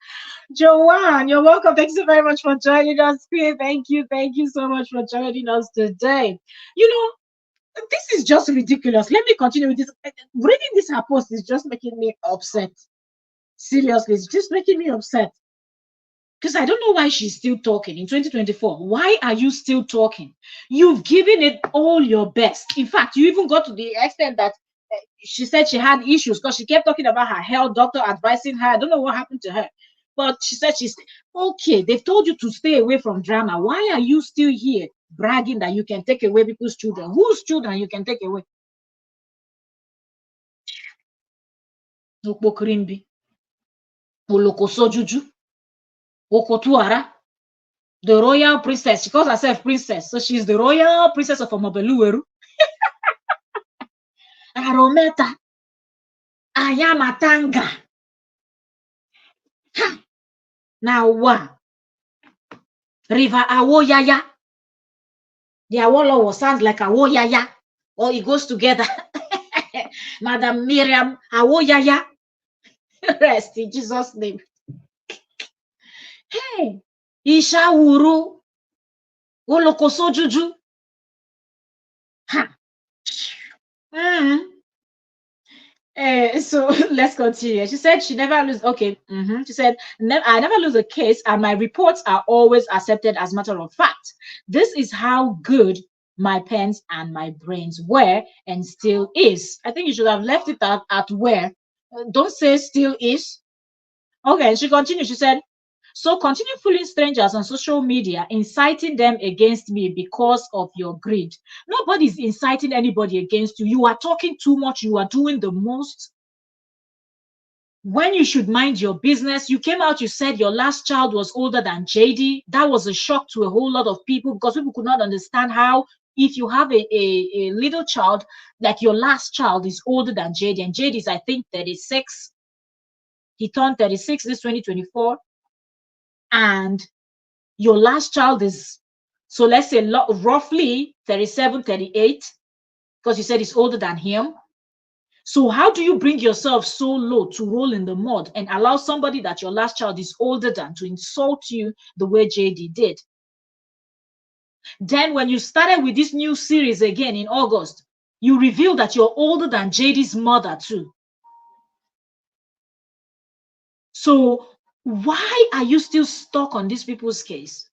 Joanne, you're welcome. Thank you so very much for joining us. Queen. Thank you so much for joining us today. You know, this is just ridiculous. Let me continue with this. Reading this her post is just making me upset. Seriously, it's just making me upset. Because I don't know why she's still talking in 2024. Why are you still talking? You've given it all your best. In fact, you even got to the extent that she said she had issues because she kept talking about her health doctor advising her. I don't know what happened to her. But she said she's okay. They've told you to stay away from drama. Why are you still here bragging that you can take away people's children? Whose children you can take away? Okpokrimbi, Olokosojuju, Okotuara, the royal princess. She calls herself princess. So she's the royal princess of Omobeluweru. Arometa, Ayamatanga. Now what? River Awoyaya. The Awolowo sounds like Awoyaya. Or it goes together. Madam Miriam Awoyaya. Rest in Jesus' name. Hey, Ishawuru. Olokosojuju. Ha. So let's continue. She said she never lose. Okay. She said, I never lose a case, and my reports are always accepted as matter of fact. This is how good my pens and my brains were and still is. I think you should have left it at where. Don't say still is. Okay. She continued. She said, so continue fooling strangers on social media, inciting them against me because of your greed. Nobody's inciting anybody against you. You are talking too much. You are doing the most. When you should mind your business, you came out, you said your last child was older than JD. That was a shock to a whole lot of people because people could not understand how, if you have a little child, like your last child is older than JD, and JD is, I think, 36. He turned 36 this 2024. And your last child is, so let's say roughly 37, 38, because you said he's older than him. So how do you bring yourself so low to roll in the mud and allow somebody that your last child is older than to insult you the way JD did? Then when you started with this new series again in August, you revealed that you're older than JD's mother too. So why are you still stuck on these people's case?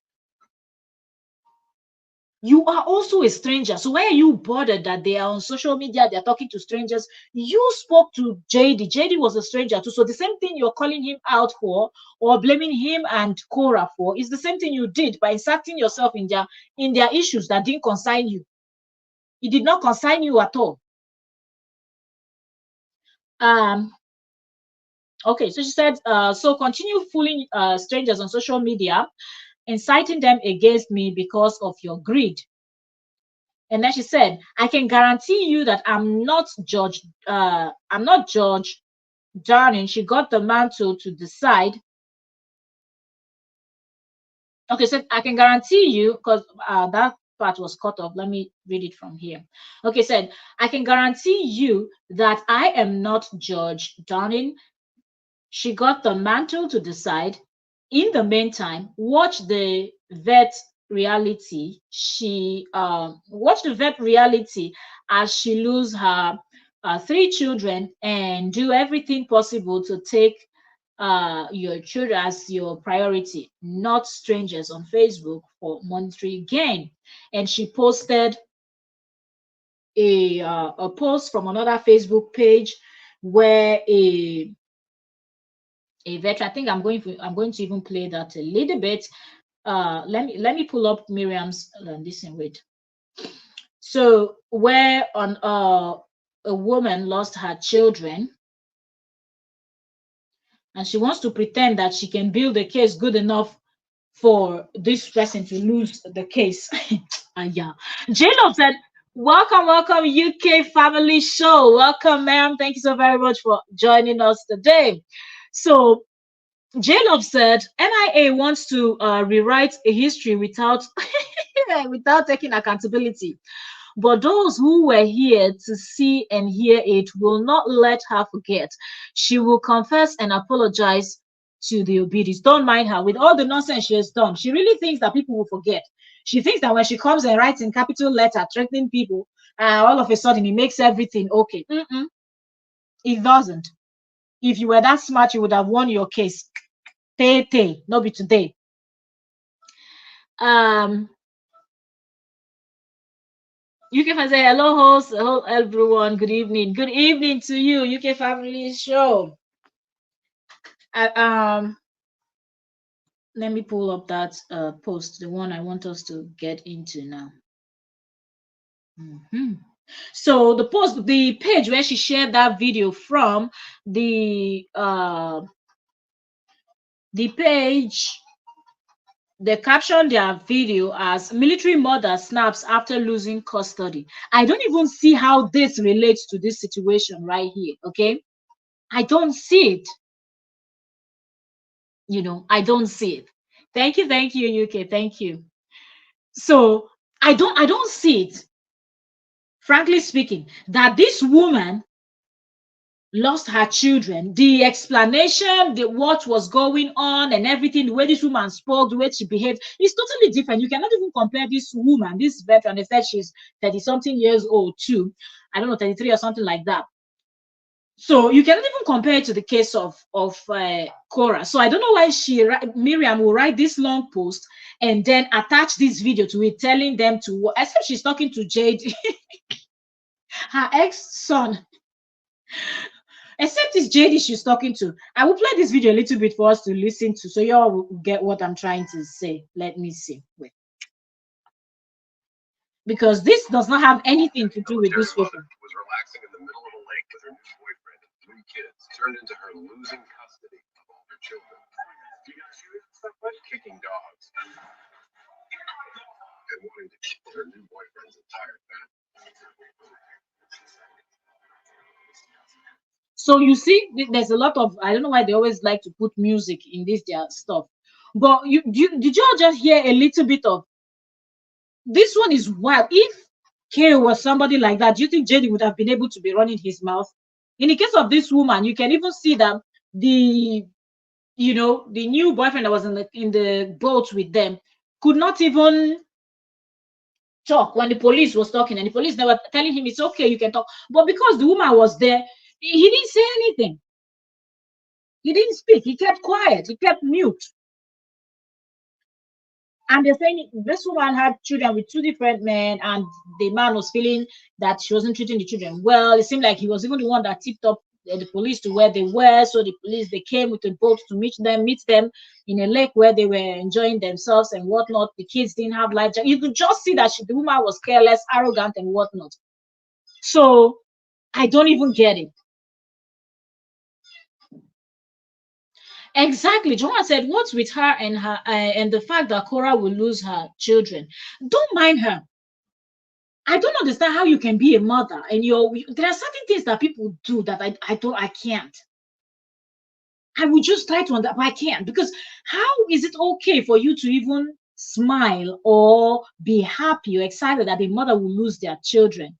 You are also a stranger. So why are you bothered that they are on social media, they're talking to strangers? You spoke to JD. JD was a stranger too. So the same thing you're calling him out for or blaming him and Korra for is the same thing you did by inserting yourself in their issues that didn't concern you. It did not concern you at all. Okay, so she said, so continue fooling strangers on social media, inciting them against me because of your greed. And then she said, I can guarantee you that I'm not Judge Darning. She got the mantle to decide. Okay, so I can guarantee you, because that part was cut off. Let me read it from here. Okay, said, I can guarantee you that I am not Judge Darning. She got the mantle to decide. In the meantime, watch the vet reality. Watch the vet reality as she lose her 3 children and do everything possible to take your children as your priority, not strangers on Facebook for monetary gain. And she posted a post from another Facebook page where a vet. I think I'm going to even play that a little bit. Let me pull up Miriam's listen. Wait. So where on a woman lost her children and she wants to pretend that she can build a case good enough for this person to lose the case. Yeah. J-Lo said, welcome UK family show. Welcome, ma'am. Thank you so very much for joining us today. So J-Love said NIA wants to rewrite a history without without taking accountability. But those who were here to see and hear it will not let her forget. She will confess and apologize to the Obidis. Don't mind her with all the nonsense she has done. She really thinks that people will forget. She thinks that when she comes and writes in capital letter threatening people, all of a sudden it makes everything okay. It doesn't. If you were that smart, you would have won your case. Tay, not be today. Um, UK fan say hello, host, hello everyone. Good evening. Good evening to you, UK Family Show. Um, let me pull up that post, the one I want us to get into now. So the post, the page where she shared that video from, the page, they captioned their video as military mother snaps after losing custody. I don't even see how this relates to this situation right here. Okay, I don't see it. I don't see it. Thank you, UK. Thank you. So I don't see it, frankly speaking, that this woman lost her children. The explanation, what was going on and everything, the way this woman spoke, the way she behaved, is totally different. You cannot even compare this woman, this veteran. They said she's 30 something years old too. I don't know, 33 or something like that. So you cannot even compare it to the case of Korra. So I don't know why Miriam will write this long post and then attach this video to it, telling them to, except she's talking to Jade, her ex-son. Except it's JD she's talking to. I will play this video a little bit for us to listen to, so y'all will get what I'm trying to say. Let me see. Wait. Because this does not have anything to do with this video. Was relaxing in the middle of a lake with her new boyfriend and 3 kids, turned into her losing custody of all her children. Kicking dogs and wanting to kill her new boyfriend's entire family. So you see, there's a lot of, I don't know why they always like to put music in this their stuff. But did you all just hear a little bit of this one is wild? If K was somebody like that, do you think JD would have been able to be running his mouth? In the case of this woman, you can even see that the new boyfriend that was in the boat with them could not even talk when the police was talking, and the police never telling him it's okay, you can talk. But because the woman was there, he didn't say anything. He didn't speak. He kept quiet. He kept mute. And they're saying this woman had children with 2 different men, and the man was feeling that she wasn't treating the children well. It seemed like he was even the one that tipped up the police to where they were. So the police, they came with a boat to meet them in a lake where they were enjoying themselves and whatnot. The kids didn't have life jacket. You could just see that the woman was careless, arrogant, and whatnot. So I don't even get it. Exactly. Joanna said, what's with her and the fact that Korra will lose her children? Don't mind her. I don't understand how you can be a mother and there are certain things that people do that I can't. I would just try to understand, but I can't, because how is it okay for you to even smile or be happy or excited that a mother will lose their children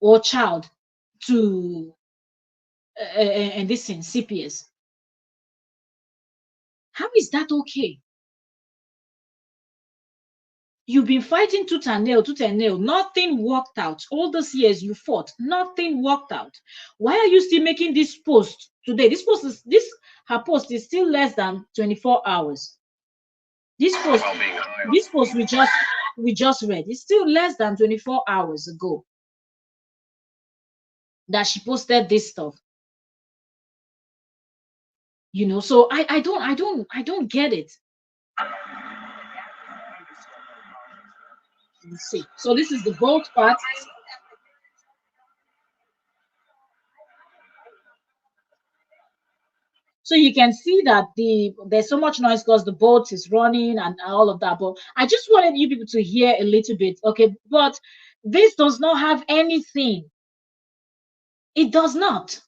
or child to and this in CPS? How is that okay? You've been fighting tooth and nail. Nothing worked out. All those years you fought, nothing worked out. Why are you still making this post today? Her post is still less than 24 hours. This post we just read. It's still less than 24 hours ago that she posted this stuff. So I don't get it. Let's see. So this is the bold part. So you can see that there's so much noise because the boat is running and all of that. But I just wanted you people to hear a little bit, okay? But this does not have anything. It does not.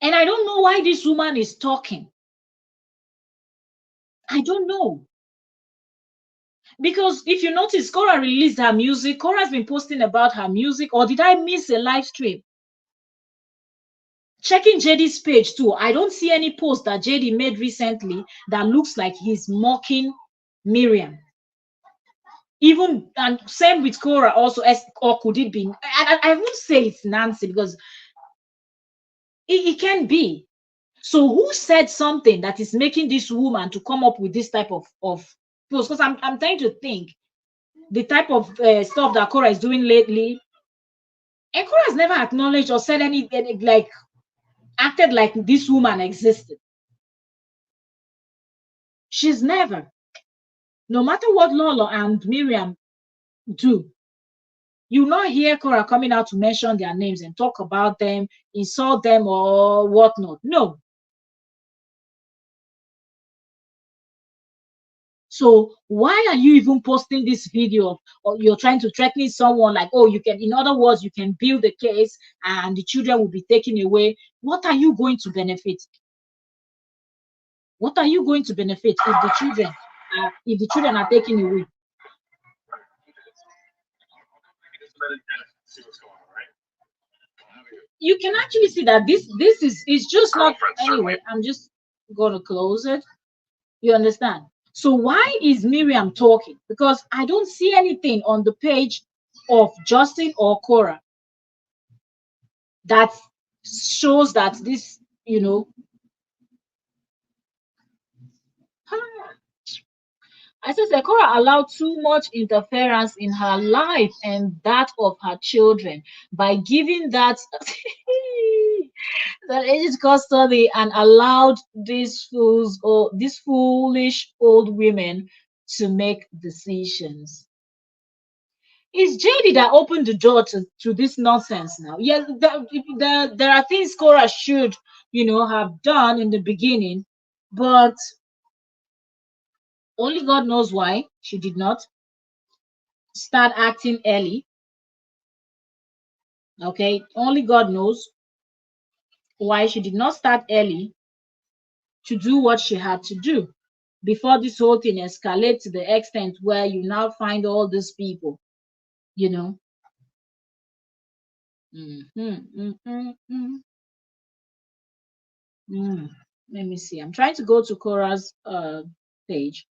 And I don't know why this woman is talking. I don't know. Because if you notice, Korra released her music. Korra's been posting about her music. Or did I miss a live stream? Checking JD's page too, I don't see any post that JD made recently that looks like he's mocking Miriam. Even, and same with Korra also, or could it be? I won't say it's Nancy because it can be. So who said something that is making this woman to come up with this type of post? Because I'm trying to think the type of stuff that Korra is doing lately. And Korra has never acknowledged or said anything like acted like this woman existed. She's never. No matter what Lolo and Miriam do, you not hear Korra coming out to mention their names and talk about them, insult them or whatnot. No. So why are you even posting this video, or you're trying to threaten someone like, oh, you can, in other words, you can build the case and the children will be taken away? What are you going to benefit? What are you going to benefit if the children are taken away? You can actually see that this is just not, anyway, I'm just gonna close it. You understand? So why is Miriam talking? Because I don't see anything on the page of Justin or Korra that shows that this, you know, I said Korra allowed too much interference in her life and that of her children by giving that that aged custody and allowed these fools or these foolish old women to make decisions. It's JD that opened the door to this nonsense now. Yes, there are things Korra should, have done in the beginning, but only God knows why she did not start acting early. Okay, only God knows why she did not start early to do what she had to do before this whole thing escalates to the extent where you now find all these people, you know. Let me see. I'm trying to go to Korra's page.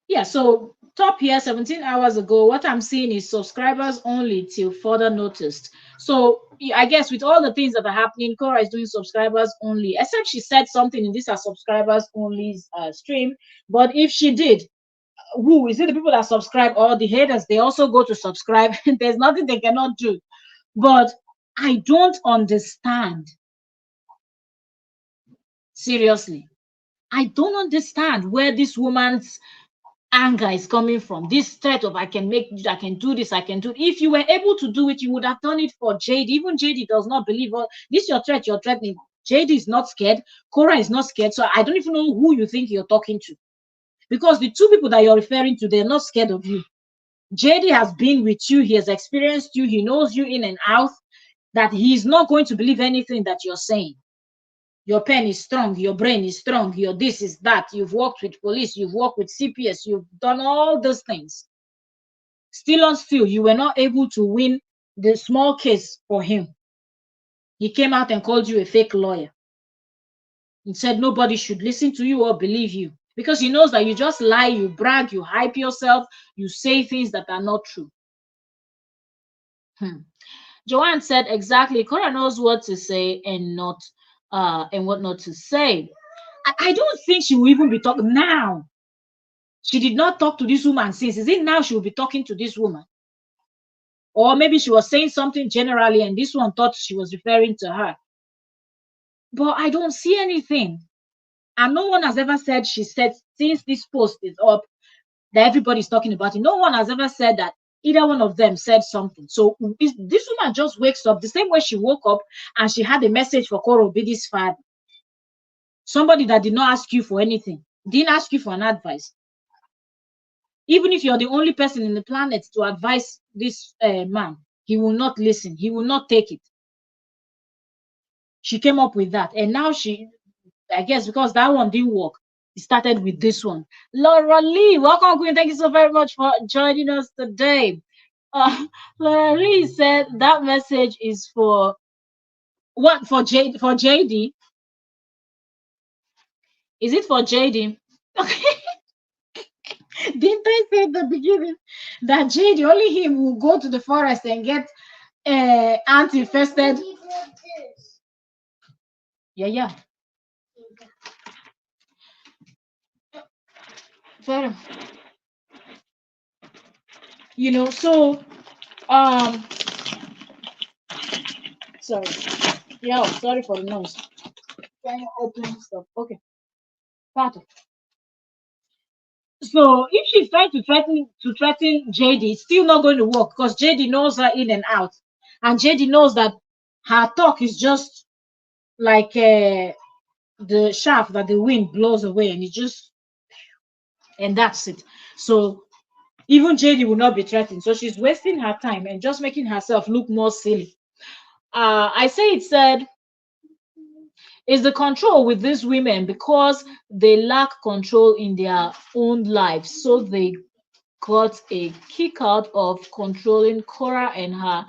Yeah, so top here 17 hours ago, what I'm seeing is subscribers only till further noticed. So I guess with all the things that are happening, Korra is doing subscribers only, except she said something in this subscribers only stream. But if she did, who is it? The people that subscribe or the haters, they also go to subscribe. There's nothing they cannot do. But I don't understand. Seriously, I don't understand where this woman's anger is coming from. This threat of I can do this, I can do it. If you were able to do it, you would have done it for JD. Even JD does not believe this your threat, you're threatening. JD is not scared, Korra is not scared. So I don't even know who you think you're talking to. Because the two people that you're referring to, they're not scared of you. JD has been with you, he has experienced you, he knows you in and out, that he's not going to believe anything that you're saying. Your pen is strong, your brain is strong, your this is that, you've worked with police, you've worked with CPS, you've done all those things. Still on still, you were not able to win the small case for him. He came out and called you a fake lawyer. He said nobody should listen to you or believe you because he knows that you just lie, you brag, you hype yourself, you say things that are not true. Joanne said exactly. Korra knows what to say and what not to say. I don't think she will even be talking now. She did not talk to this woman since. Is it now she will be talking to this woman? Or maybe she was saying something generally and this one thought she was referring to her. But I don't see anything. And no one has ever said, she said, since this post is up, that everybody's talking about it. No one has ever said that either one of them said something. So this woman just wakes up the same way she woke up and she had a message for Korra Obidi's father. Somebody that did not ask you for anything, didn't ask you for an advice. Even if you're the only person in the planet to advise this man, he will not listen. He will not take it. She came up with that. And now I guess because that one didn't work, he started with this one. Laura Lee, welcome, Queen. Thank you so very much for joining us today. Uh, Laura Lee said that message is for what? For JD? Is it for JD? Okay. Didn't I say at the beginning that JD only him will go to the forest and get ant infested? Yeah, yeah. Very. So um, sorry. Yeah, sorry for the noise. Can you open stuff? Okay. Part of. So if she's trying to threaten JD, it's still not going to work because JD knows her in and out, and JD knows that her talk is just like the shaft that the wind blows away, and and that's it. So even JD will not be threatened. So she's wasting her time and just making herself look more silly. I say it said is the control with these women because they lack control in their own lives. So they got a kick out of controlling Korra and her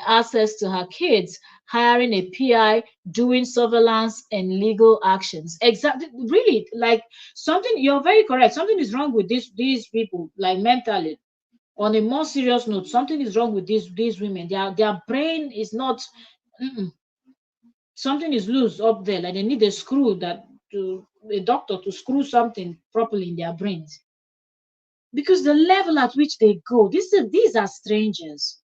access to her kids, hiring a PI, doing surveillance and legal actions. Exactly, really, like something. You're very correct. Something is wrong with these people, like mentally. On a more serious note, something is wrong with these women. Their brain is not. Mm-mm, something is loose up there. Like they need a screw that to a doctor to screw something properly in their brains because the level at which they go, these are strangers.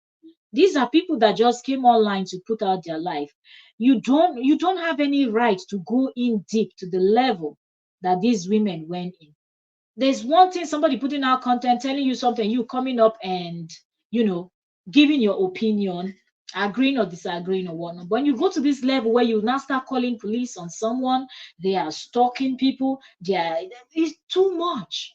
These are people that just came online to put out their life. You don't have any right to go in deep to the level that these women went in. There's one thing, somebody putting out content telling you something, you coming up and you know giving your opinion, agreeing or disagreeing or whatnot. But when you go to this level where you now start calling police on someone, they are stalking people, it's too much.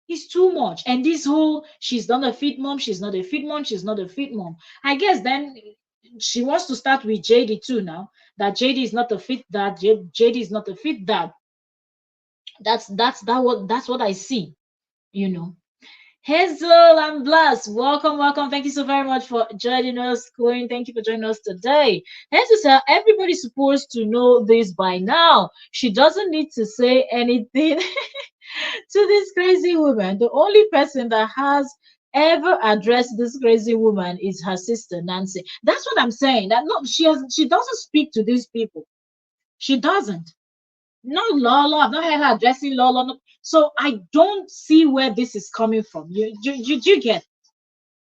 It's too much. And this whole she's not a fit mom, she's not a fit mom, she's not a fit mom. I guess then she wants to start with JD too now. That JD is not a fit dad, JD is not a fit dad. That's what I see, you know. Hazel and Bless, welcome, welcome. Thank you so very much for joining us, Queen. Thank you for joining us today. Hazel said everybody's supposed to know this by now. She doesn't need to say anything to this crazy woman. The only person that has ever addressed this crazy woman is her sister Nancy. That's what I'm saying. That no, she doesn't speak to these people. She doesn't. No Lola, I've not heard her addressing Lola. No. So I don't see where this is coming from. You get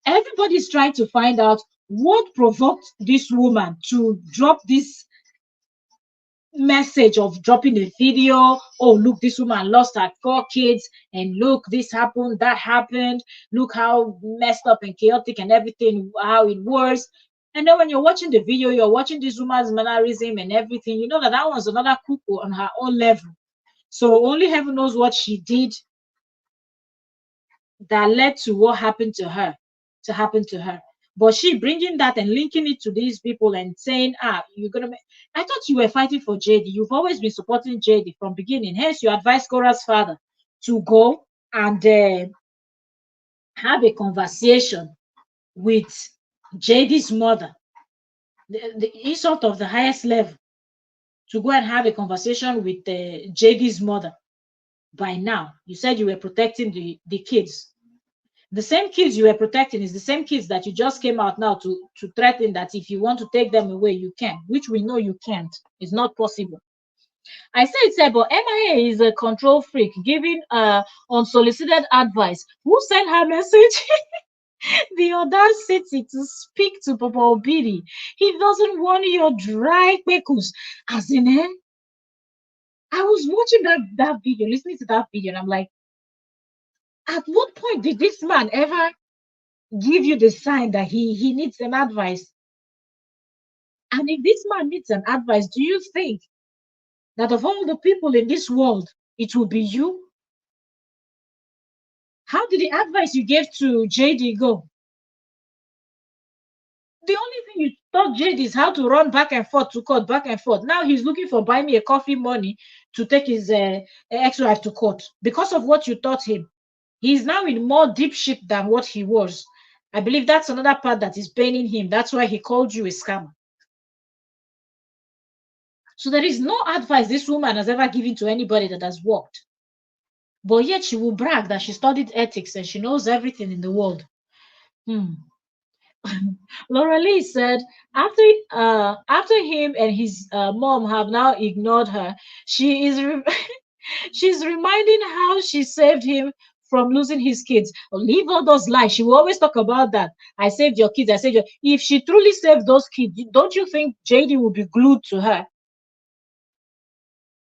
everybody's trying to find out what provoked this woman to drop this message of dropping a video. Oh, look, this woman lost her 4 kids, and look, this happened, that happened. Look how messed up and chaotic and everything, how it was. And then when you're watching the video, you're watching this woman's mannerism and everything. You know that that one's another cuckoo on her own level. So only heaven knows what she did that led to what happened to her, to happen to her. But she bringing that and linking it to these people and saying, you're gonna make. I thought you were fighting for JD. You've always been supporting JD from beginning. Hence, you advised Cora's father to go and have a conversation with JD's mother, the insult of the highest level, to go and have a conversation with JD's mother. By now, you said you were protecting the kids. The same kids you were protecting is the same kids that you just came out now to threaten that if you want to take them away, you can, which we know you can't. It's not possible. I said, but MIA is a control freak giving unsolicited advice. Who sent her message? The audacity to speak to Papa Obidi. He doesn't want your dry pickles. As in, I was watching that video, listening to that video, and I'm like, at what point did this man ever give you the sign that he needs an advice? And if this man needs an advice, do you think that of all the people in this world, it will be you? How did the advice you gave to JD go? The only thing you taught Jade is how to run back and forth to court, back and forth. Now he's looking for buy me a coffee money to take his ex-wife to court because of what you taught him. He's now in more deep shit than what he was. I believe that's another part that is paining him. That's why he called you a scammer. So there is no advice this woman has ever given to anybody that has worked. But yet she will brag that she studied ethics and she knows everything in the world. Hmm. Laura Lee said after him and his mom have now ignored her, she is she's reminding how she saved him from losing his kids. Oh, leave all those lies. She will always talk about that. I saved your kids. I saved your. If she truly saved those kids, don't you think JD will be glued to her?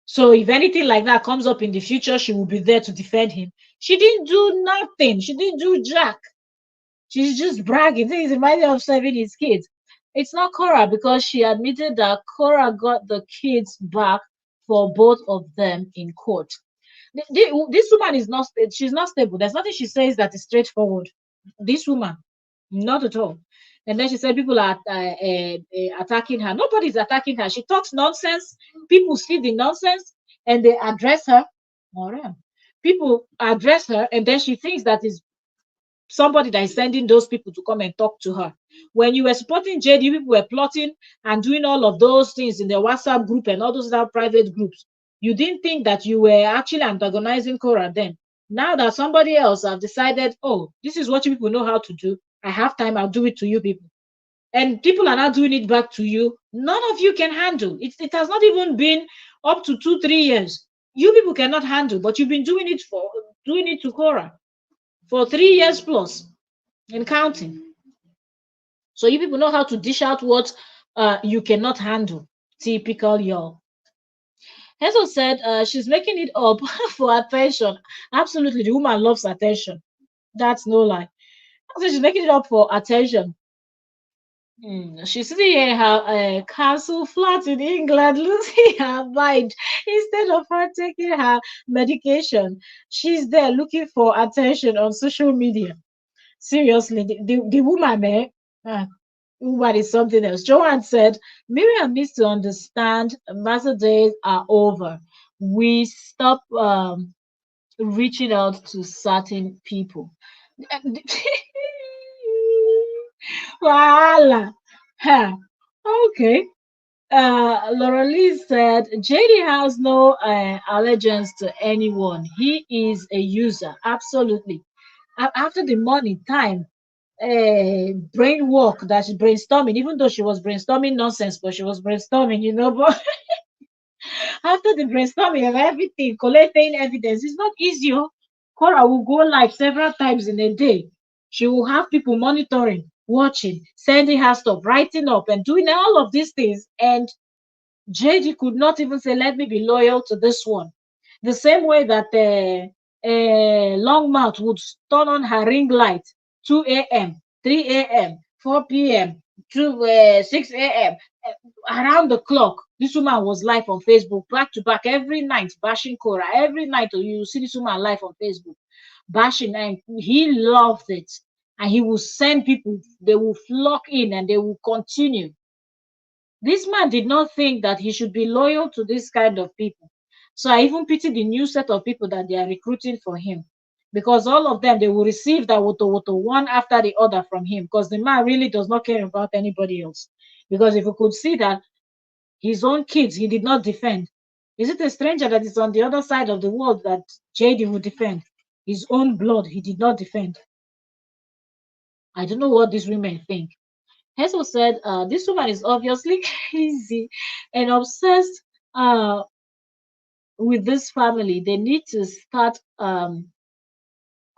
So if anything like that comes up in the future, she will be there to defend him. She didn't do nothing. She didn't do jack. She's just bragging. This reminds me of saving his kids. It's not Korra because she admitted that Korra got the kids back for both of them in court. This woman is not, she's not stable. There's nothing she says that is straightforward. This woman, not at all. And then she said people are attacking her. Nobody's attacking her. She talks nonsense. People see the nonsense and they address her. Mariam. People address her and then she thinks that is somebody that is sending those people to come and talk to her. When you were supporting JD, people were plotting and doing all of those things in the WhatsApp group and all those other private groups. You didn't think that you were actually antagonizing Korra then. Now that somebody else have decided, oh, this is what you people know how to do. I have time, I'll do it to you people. And people are not doing it back to you. None of you can handle. It has not even been up to 2-3 years. You people cannot handle, but you've been doing it to Korra for 3 years plus and counting. So you people know how to dish out what you cannot handle. Typical y'all. Hazel said she's making it up for attention. Absolutely, the woman loves attention. That's no lie. So she's making it up for attention. She's sitting here in her castle flat in England, losing her mind. Instead of her taking her medication, she's there looking for attention on social media. Seriously, the woman, woman is something else. Joanne said, Miriam needs to understand master days are over. We stop reaching out to certain people. Voila. Huh. Okay. Laura Lee said, JD has no allegiance to anyone. He is a user. Absolutely. After the money, time, brain work that she's brainstorming, even though she was brainstorming nonsense, but she was brainstorming, but after the brainstorming and everything, collecting evidence, it's not easy. Korra will go live several times in a day. She will have people monitoring, watching, sending her stuff, writing up, and doing all of these things. And JD could not even say, let me be loyal to this one. The same way that Longmouth would turn on her ring light 2 a.m., 3 a.m., 4 p.m., 6 a.m. Around the clock. This woman was live on Facebook back to back every night, bashing Korra. Every night you see this woman live on Facebook, bashing, and he loved it. And he will send people, they will flock in and they will continue. This man did not think that he should be loyal to this kind of people. So I even pity the new set of people that they are recruiting for him. Because all of them, they will receive that woto one after the other from him. Because the man really does not care about anybody else. Because if you could see that his own kids, he did not defend. Is it a stranger that is on the other side of the world that JD would defend? His own blood, he did not defend. I don't know what these women think. Hazel said, this woman is obviously crazy and obsessed with this family. They need to start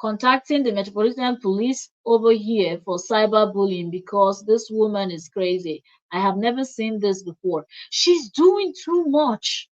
contacting the Metropolitan Police over here for cyberbullying because this woman is crazy. I have never seen this before. She's doing too much.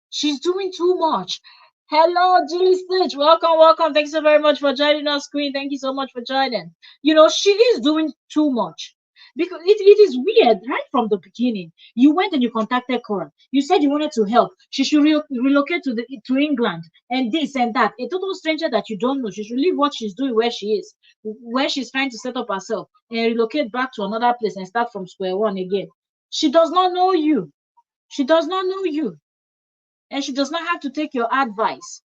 She's doing too much. Hello, Julie Stitch. Welcome, welcome. Thank you so very much for joining us, Queen. Thank you so much for joining. She is doing too much. Because it is weird right from the beginning. You went and you contacted Korra. You said you wanted to help. She should relocate to England and this and that. A total stranger that you don't know. She should leave what she's doing where she is, where she's trying to set up herself, and relocate back to another place and start from square one again. She does not know you. She does not know you. And she does not have to take your advice.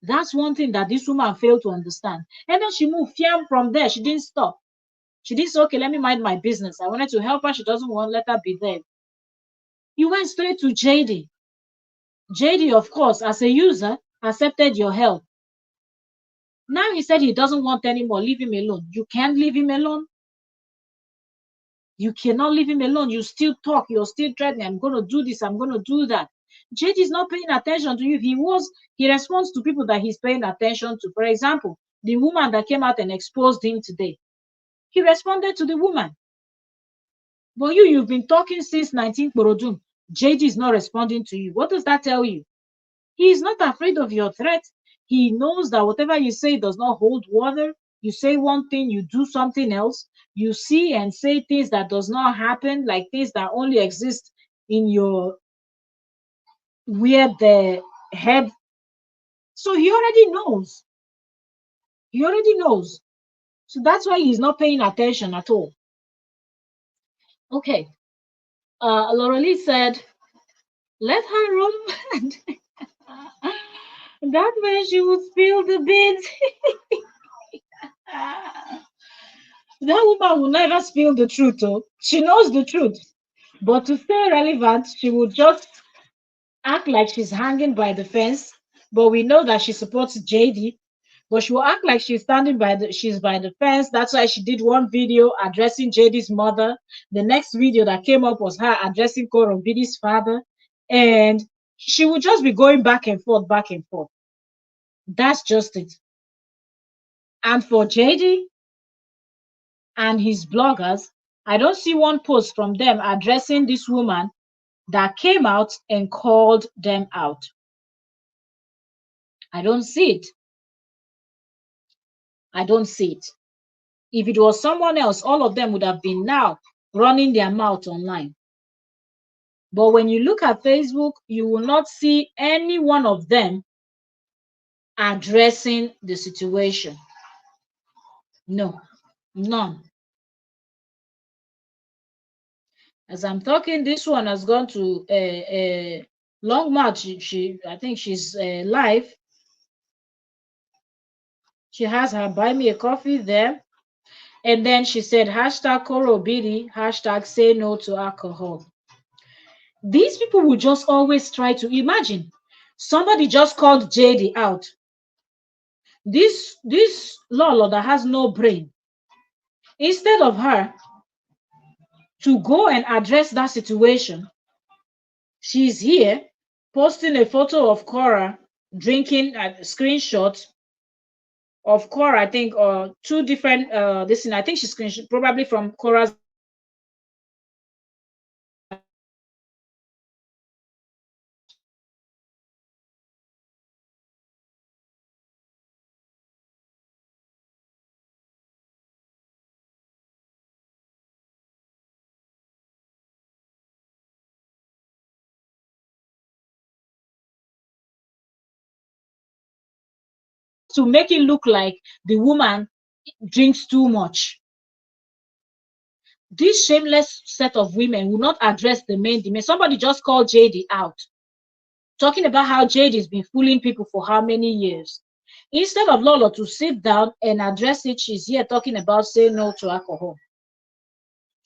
That's one thing that this woman failed to understand. And then she moved fiam from there. She didn't stop. She didn't say, okay, let me mind my business. I wanted to help her. She doesn't want, let her be there. You went straight to JD. JD, of course, as a user, accepted your help. Now he said he doesn't want anymore. Leave him alone. You can't leave him alone. You cannot leave him alone. You still talk. You're still threatening. I'm going to do this. I'm going to do that. JD is not paying attention to you. If he was, he responds to people that he's paying attention to. For example, the woman that came out and exposed him today. He responded to the woman. But you've been talking since 19 Borodum. JD is not responding to you. What does that tell you? He is not afraid of your threat. He knows that whatever you say does not hold water. You say one thing, you do something else. You see and say things that does not happen, like things that only exist in your weird head. So he already knows. He already knows. So that's why he's not paying attention at all. Okay. Laurelie said, let her run. That way she will spill the beans. That woman will never spill the truth, oh. She knows the truth. But to stay relevant, she will just act like she's hanging by the fence. But we know that she supports JD. But she will act like she's standing she's by the fence. That's why she did one video addressing JD's mother. The next video that came up was her addressing Korra Bidi's father. And she will just be going back and forth, back and forth. That's just it. And for JD and his bloggers, I don't see one post from them addressing this woman that came out and called them out. I don't see it. I don't see it. If it was someone else, all of them would have been now running their mouth online. But when you look at Facebook, you will not see any one of them addressing the situation. No, none. As I'm talking, this one has gone to a long march. I think she's live. She has her buy me a coffee there. And then she said, hashtag Korra Bidi, hashtag say no to alcohol. These people will just always try to imagine. Somebody just called JD out. This Lolo that has no brain. Instead of her to go and address that situation, she's here posting a photo of Korra drinking a screenshot of Korra, I think, or two different this thing. I think she's probably from Korra's to make it look like the woman drinks too much. This shameless set of women will not address the main demand. Somebody just called JD out, talking about how JD has been fooling people for how many years. Instead of Lolo to sit down and address it, she's here talking about saying no to alcohol.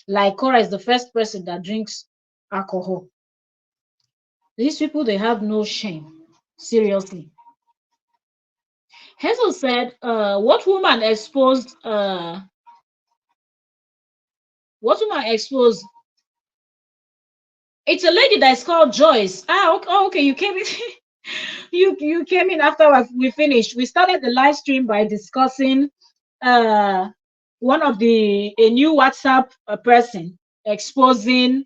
Like Korra is the first person that drinks alcohol. These people, they have no shame. Seriously. Hazel said, what woman exposed it's a lady that is called Joyce. Okay, you came in you came in after we finished. We started the live stream by discussing one of a new WhatsApp person exposing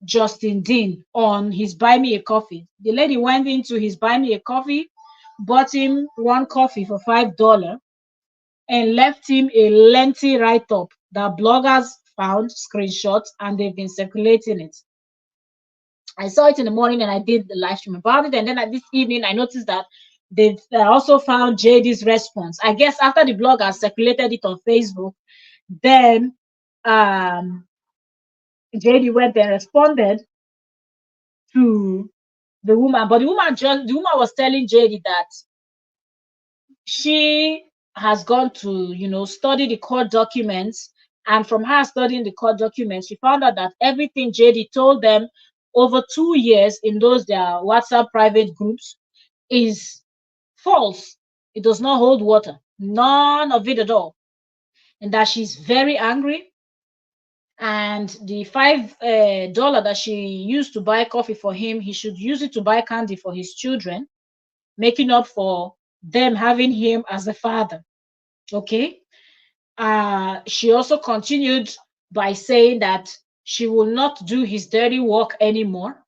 Justin Dean on his buy me a coffee. The lady went into his buy me a coffee, bought him one coffee for $5 and left him a lengthy write-up that bloggers found screenshots and they've been circulating it. I saw it in the morning and I did the live stream about it. And then at this evening, I noticed that they've also found JD's response. I guess after the blog has circulated it on Facebook, then JD went and responded to the woman. But the woman was telling JD that she has gone to, study the court documents. And from her studying the court documents, she found out that everything JD told them over 2 years in those their WhatsApp private groups is false. It does not hold water. None of it at all. And that she's very angry. And the $5 that she used to buy coffee for him, he should use it to buy candy for his children, making up for them having him as a father. Okay. She also continued by saying that she will not do his dirty work anymore,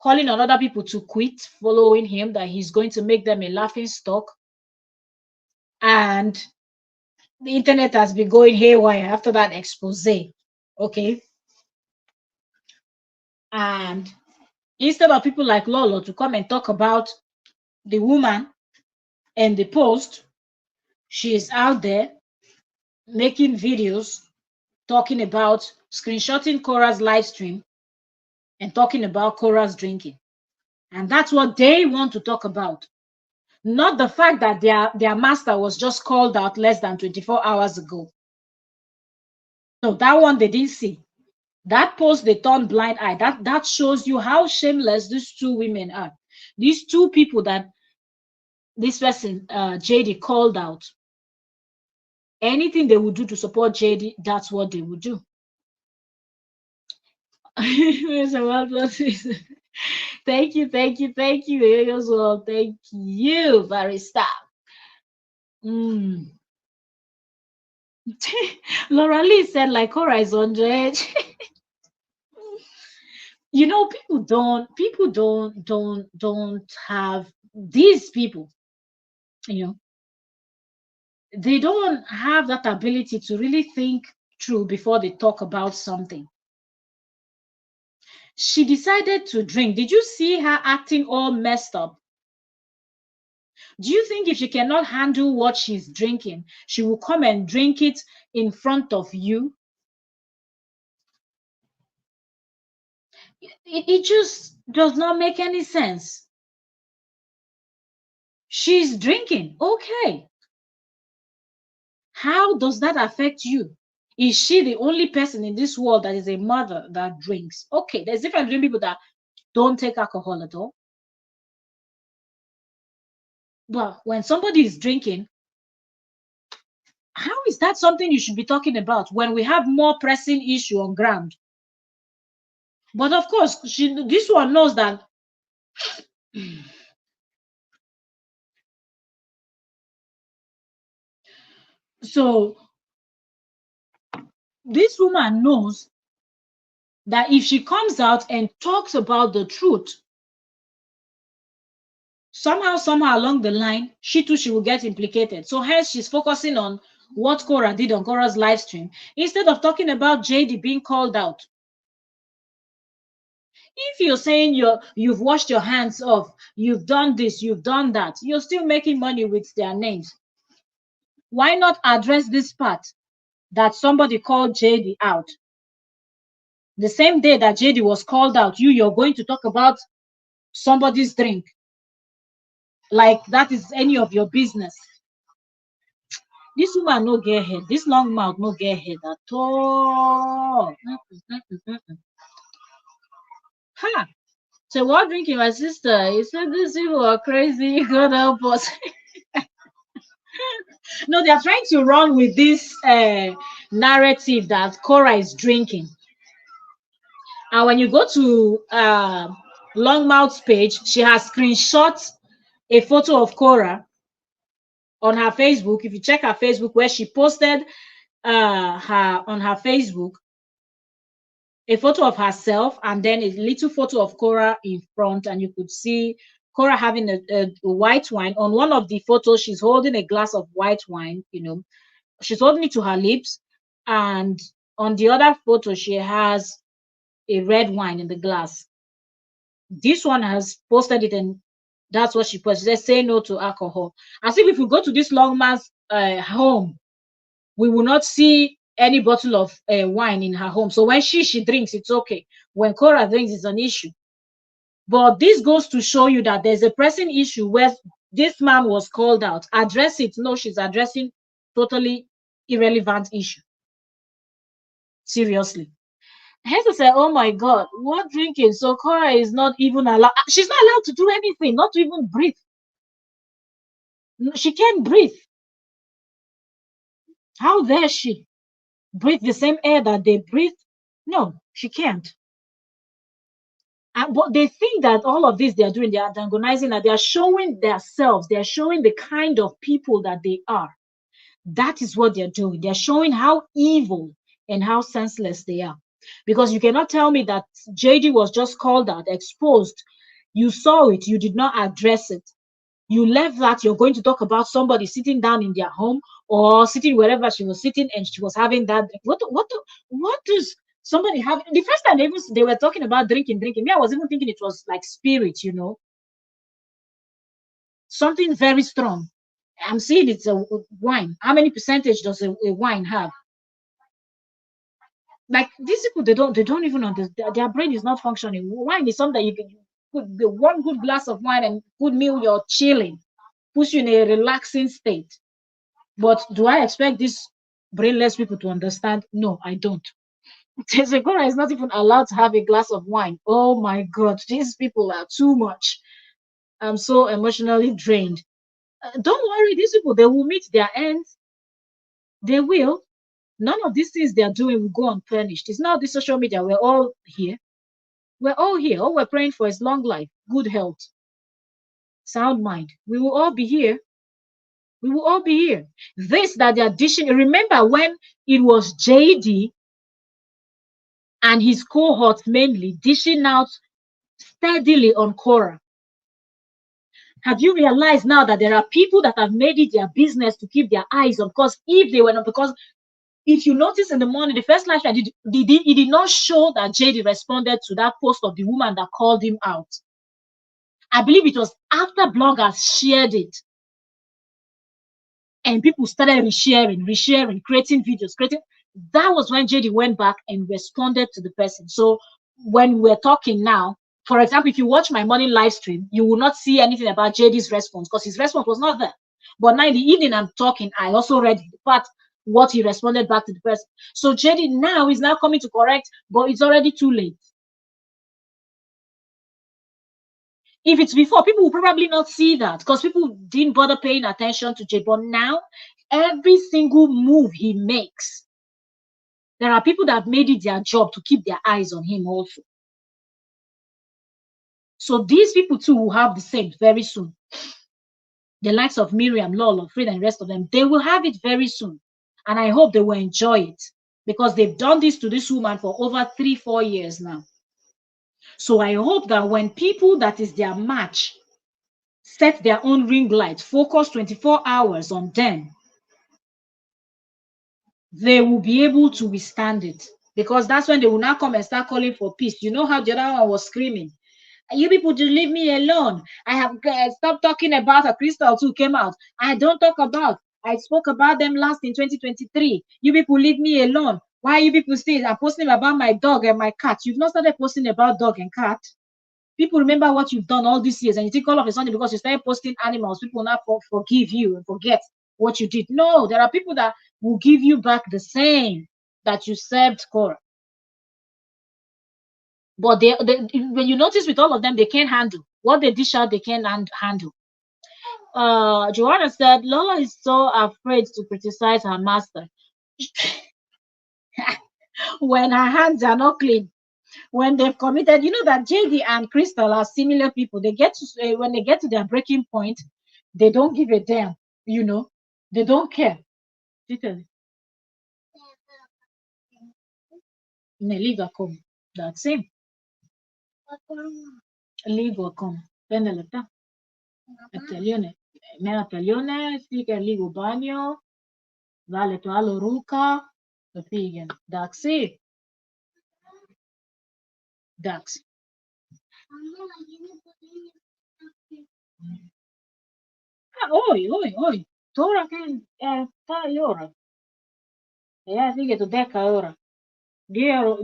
calling on other people to quit following him, that he's going to make them a laughing stock. And the internet has been going haywire after that expose. Okay. And instead of people like Lolo to come and talk about the woman and the post, she is out there making videos talking about screenshotting Korra's live stream and talking about Korra's drinking. And that's what they want to talk about. Not the fact that their master was just called out less than 24 hours ago. So that one they didn't see. That post they turned blind eye. That shows you how shameless these two women are. These two people that this person, JD, called out. Anything they would do to support JD, that's what they would do. Thank you, thank you, thank you. As well, thank you, Barista. Laura Lee said, like, Korra is on the edge. People don't have these people, they don't have that ability to really think through before they talk about something. She decided to drink. Did you see her acting all messed up? Do you think if she cannot handle what she's drinking, she will come and drink it in front of you? It just does not make any sense. She's drinking. Okay. How does that affect you? Is she the only person in this world that is a mother that drinks? Okay, there's different between people that don't take alcohol at all. But when somebody is drinking, how is that something you should be talking about when we have more pressing issue on ground? But of course, this one knows that so this woman knows that if she comes out and talks about the truth, somehow along the line, she will get implicated. So hence she's focusing on what Korra did on Korra's live stream instead of talking about JD being called out. If you're saying you've washed your hands off, you've done this, you've done that, you're still making money with their names. Why not address this part that somebody called JD out? The same day that JD was called out, you're going to talk about somebody's drink. Like that is any of your business. This woman no get head. This long mouth no get head at all. Ha! So what drinking, my sister? You said these people are crazy. God help us. No, they are trying to run with this narrative that Korra is drinking. And when you go to Longmouth's page, she has screenshot a photo of Korra on her Facebook. If you check her Facebook, where she posted her on her Facebook, a photo of herself and then a little photo of Korra in front, and you could see Korra having a white wine. On one of the photos, she's holding a glass of white wine, she's holding it to her lips, and On the other photo, she has a red wine in the glass. This one has posted it, and that's what she posted. She said, say no to alcohol. As if we go to this long man's home, we will not see any bottle of wine in her home. So when she drinks, it's okay. When Korra drinks, it's an issue. But this goes to show you that there's a pressing issue where this man was called out. Address it. No, she's addressing totally irrelevant issue. Seriously. Hester said, oh my God, what drinking? So Korra is not even allowed. She's not allowed to do anything, not to even breathe. She can't breathe. How dare she breathe the same air that they breathe? No, she can't. But they think that all of this they are doing, they are antagonizing, that they are showing themselves, they are showing the kind of people that they are. That is what they're doing. They're showing how evil and how senseless they are. Because you cannot tell me that JD was just called out, exposed. You saw it, you did not address it. You left that you're going to talk about somebody sitting down in their home or sitting wherever she was sitting and she was having that. What does somebody have? The first time they were talking about drinking. Me, I was even thinking it was like spirit, something very strong. I'm seeing it's a wine. How many percentage does a wine have? Like these people, they don't even understand. Their brain is not functioning. Wine is something you can put one good glass of wine and good meal, you're chilling, puts you in a relaxing state. But do I expect these brainless people to understand? No, I don't. Korra is not even allowed to have a glass of wine. Oh my God, these people are too much. I'm so emotionally drained. Don't worry, these people, they will meet their ends. They will. None of these things they are doing will go unpunished. It's not the social media. We're all here. We're all here. All we're praying for is long life, good health, sound mind. We will all be here. We will all be here. This that they're dishing. Remember when it was JD and his cohorts mainly dishing out steadily on Korra? Have you realized now that there are people that have made it their business to keep their eyes on? Because if they were not, because if you notice in the morning, the first live I did, it did not show that JD responded to that post of the woman that called him out. I believe it was after bloggers shared it. And people started resharing, creating videos, That was when JD went back and responded to the person. So when we're talking now, for example, if you watch my morning live stream, you will not see anything about JD's response because his response was not there. But now in the evening, I'm talking, I also read the part what he responded back to the person. So JD now is now coming to correct, but it's already too late. If it's before, people will probably not see that because people didn't bother paying attention to Jay. But now, every single move he makes, there are people that have made it their job to keep their eyes on him also. So these people too will have the same very soon. The likes of Miriam, Lolo, Frida, and the rest of them, they will have it very soon. And I hope they will enjoy it because they've done this to this woman for over 3-4 years now. So I hope that when people that is their match set their own ring light, focus 24 hours on them, they will be able to withstand it. Because that's when they will now come and start calling for peace. You know how the other one was screaming, you people just leave me alone. I have stopped talking about a Crystal too came out. I don't talk about. I spoke about them last in 2023. You people leave me alone. Why you people still are posting about my dog and my cat? You've not started posting about dog and cat. People remember what you've done all these years, and you think all of a sudden because you started posting animals, people now forgive you and forget what you did. No, there are people that will give you back the same that you served Korra. But when you notice with all of them, they can't handle what they dish out. They can't handle. Joanna said Lola is so afraid to criticize her master when her hands are not clean. When they've committed, you know that JD and Crystal are similar people. They get to when they get to their breaking point, they don't give a damn. They don't care. Neliga come. That's him. Ligo come. Peneleta. Italione. Mera italione. Speaker ligo bagno. Vale to alo ruka. The vegan. Daxi. Dax. Ah, oi, oi, oi. Tora kan ta ora. Ja, figa tu deka ora. Dio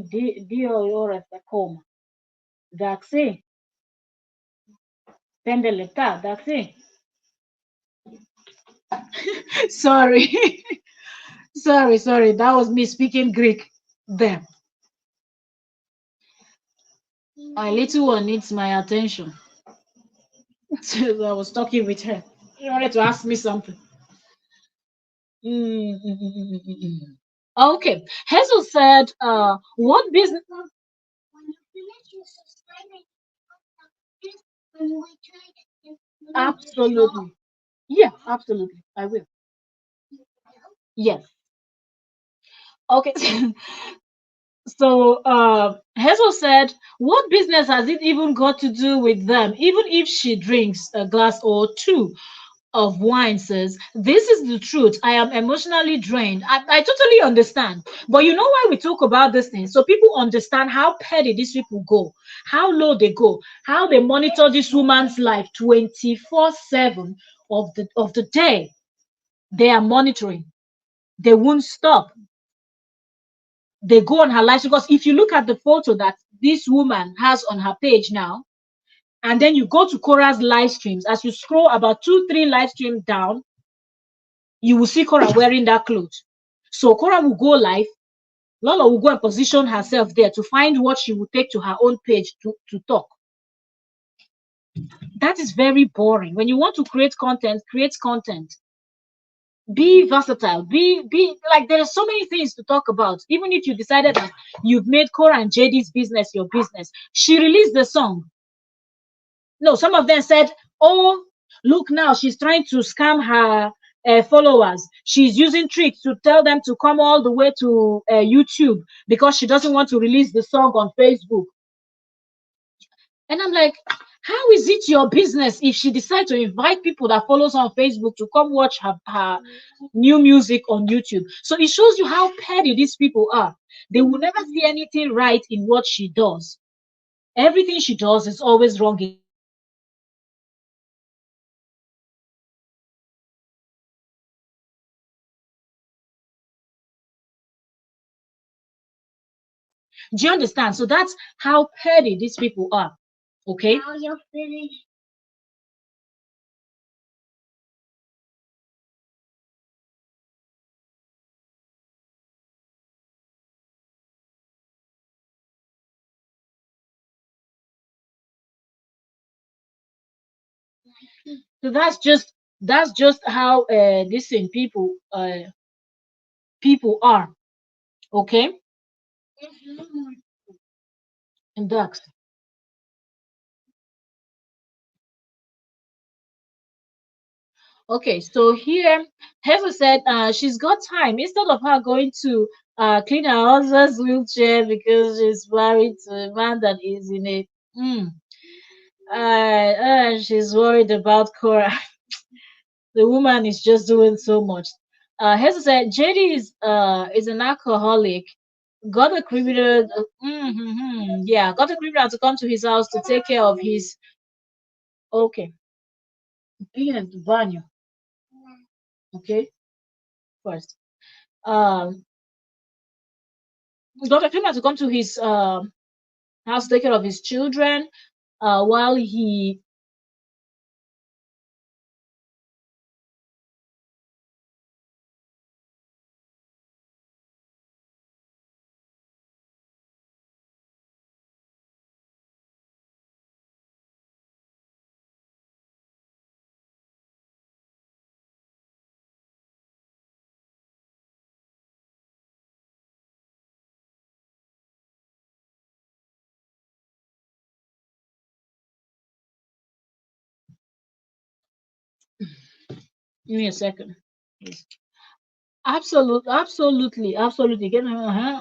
ora sta coma. Daxi. Pendele ta, daxi. Sorry. Sorry. That was me speaking Greek. There. My little one needs my attention. So I was talking with her. She wanted to ask me something. Mm. Okay. Hazel said, what business? Absolutely. Yeah, absolutely. I will. Yes. Okay. So Hazel said, what business has it even got to do with them? Even if she drinks a glass or two of wine, says, this is the truth. I am emotionally drained. I totally understand. But you know why we talk about this thing? So people understand how petty these people go, how low they go, how they monitor this woman's life 24/7 of the day. They are monitoring. They won't stop. They go on her life because if you look at the photo that this woman has on her page now, and then you go to Korra's live streams, as you scroll about 2, 3 live streams down, you will see Korra wearing that clothes. So Korra will go live. Lola will go and position herself there to find what she will take to her own page to talk. That is very boring. When you want to create content, create content. Be versatile. Be like there are so many things to talk about. Even if you decided that you've made Korra and JD's business your business, she released the song. No, some of them said, "Oh, look now, she's trying to scam her followers. She's using tricks to tell them to come all the way to YouTube because she doesn't want to release the song on Facebook." And I'm like, how is it your business if she decides to invite people that follows her on Facebook to come watch her new music on YouTube? So it shows you how petty these people are. They will never see anything right in what she does. Everything she does is always wrong in her eyes. So they will never see anything right in what she does. Do you understand? So that's how petty these people are. Okay. Now you're finished. So that's just how these same people are. Okay. And ducks. Okay, so here Hazel said she's got time instead of her going to clean her husband's wheelchair because she's married to a man that is in a she's worried about Korra. The woman is just doing so much. Hazel said JD is an alcoholic. Got a criminal, yeah, got a criminal to come to his house to take care of his. Okay, being at the banyo. Okay, first. Um, got a criminal to come to his house to take care of his children, while he. Give me a second. Please. Absolutely. Let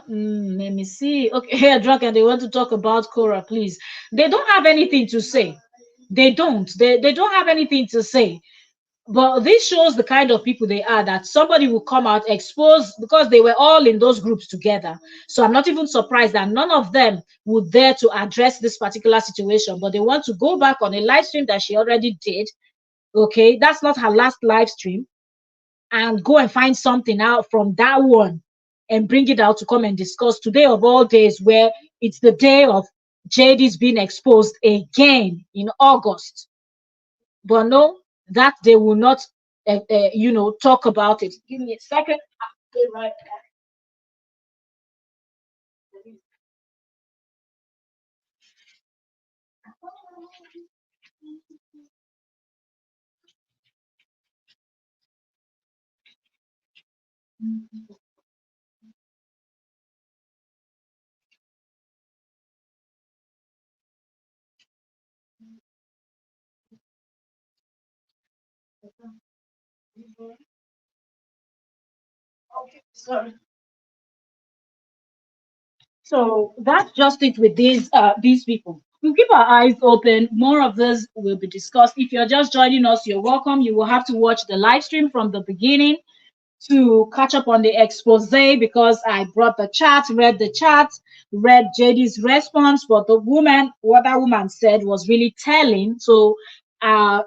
me see. Okay, here, drunk, and they want to talk about Korra, please. They don't have anything to say. They don't. They don't have anything to say. But this shows the kind of people they are, that somebody will come out, expose, because they were all in those groups together. So I'm not even surprised that none of them would dare to address this particular situation, but they want to go back on a live stream that she already did. Okay, that's not her last live stream, and go and find something out from that one and bring it out to come and discuss today of all days, where it's the day of JD's being exposed again in August. But no, that they will not, talk about it. Give me a second. I'll be right back. Okay, sorry. So that's just it with these people. We keep our eyes open. More of this will be discussed. If you're just joining us, you're welcome. You will have to watch the live stream from the beginning to catch up on the expose, because I brought the chat, read the chat, read JD's response. But the woman, what that woman said was really telling. So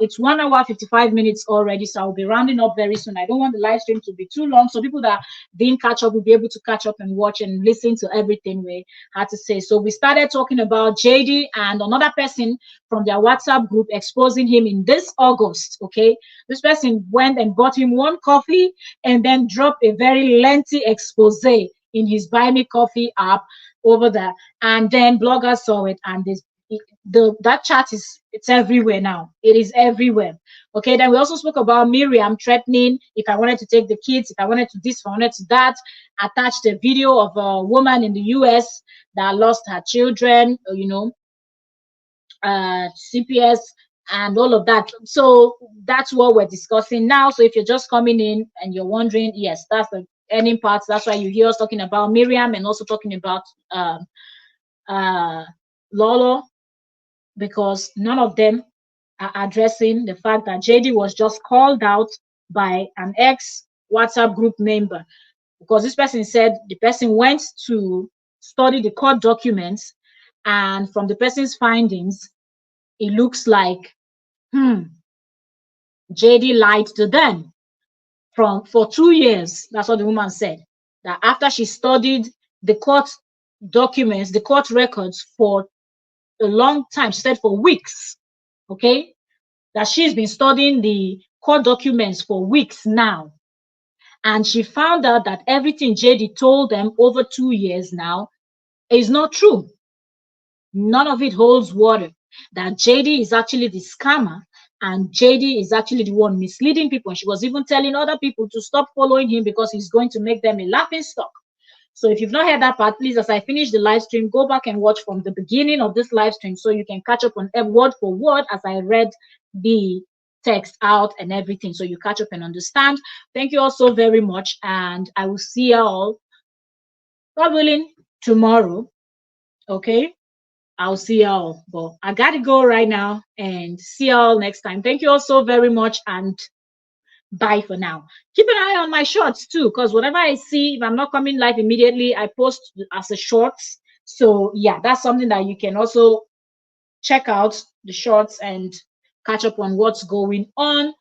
it's 1 hour 55 minutes already, so I'll be rounding up very soon. I don't want the live stream to be too long, so people that didn't catch up will be able to catch up and watch and listen to everything we had to say. So we started talking about JD and another person from their WhatsApp group exposing him in this August. Okay, this person went and bought him one coffee and then dropped a very lengthy expose in his Buy Me Coffee app over there. And then bloggers saw it, and that chat it's everywhere now. It is everywhere. Okay, then we also spoke about Miriam threatening if I wanted to take the kids, if I wanted to this, if I wanted to that. Attached a video of a woman in the US that lost her children, CPS and all of that. So that's what we're discussing now. So if you're just coming in and you're wondering, yes, that's the ending part. That's why you hear us talking about Miriam and also talking about uh, Lolo, because none of them are addressing the fact that JD was just called out by an ex WhatsApp group member, because this person said the person went to study the court documents, and from the person's findings, it looks like JD lied to them for 2 years. That's what the woman said. That after she studied the court documents, the court records for a long time, she said for weeks. Okay, that she's been studying the court documents for weeks now. And she found out that everything JD told them over 2 years now is not true. None of it holds water. That JD is actually the scammer, and JD is actually the one misleading people. And she was even telling other people to stop following him because he's going to make them a laughing stock. So if you've not heard that part, please, as I finish the live stream, go back and watch from the beginning of this live stream so you can catch up on word for word as I read the text out and everything. So you catch up and understand. Thank you all so very much. And I will see you all, God willing, tomorrow. Okay. I'll see y'all. But I gotta go right now, and see y'all next time. Thank you all so very much, and bye for now. Keep an eye on my shorts too, because whatever I see, if I'm not coming live immediately, I post as a shorts. So yeah, that's something that you can also check out the shorts and catch up on what's going on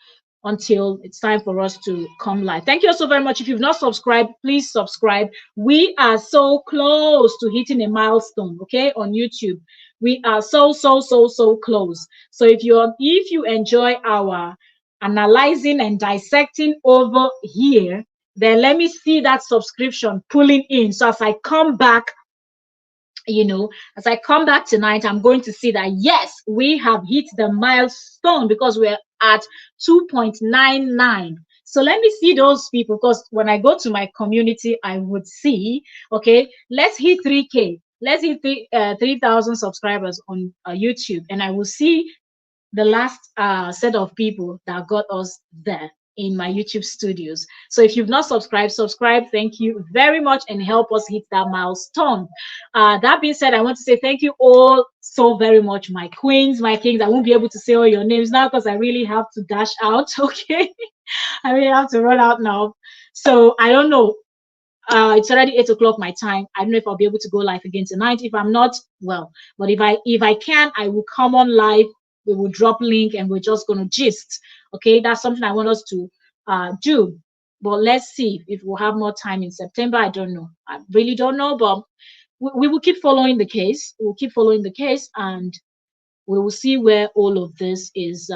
until it's time for us to come live. Thank you all so very much. If you've not subscribed, please subscribe. We are so close to hitting a milestone, okay, on YouTube. We are so close. So if you enjoy our analyzing and dissecting over here, then let me see that subscription pulling in. So as I come back, as I come back tonight, I'm going to see that yes, we have hit the milestone because we're at 2.99. So let me see those people, because when I go to my community, I would see, okay, let's hit 3K. Let's hit 3,000 subscribers on YouTube, and I will see the last set of people that got us there. in my YouTube studios. So if you've not subscribed, subscribe. Thank you very much and help us hit that milestone. That being said, I want to say thank you all so very much, my queens, my kings. I won't be able to say all your names now because I really have to dash out. Okay. I really have to run out now. So I don't know. It's already 8 o'clock my time. I don't know if I'll be able to go live again tonight. If I'm not, well, but if I can, I will come on live. We will drop link and we're just gonna gist. Okay, that's something I want us to do. But let's see if we'll have more time in September. I don't know. I really don't know, but we will keep following the case. We'll keep following the case and we will see where all of this is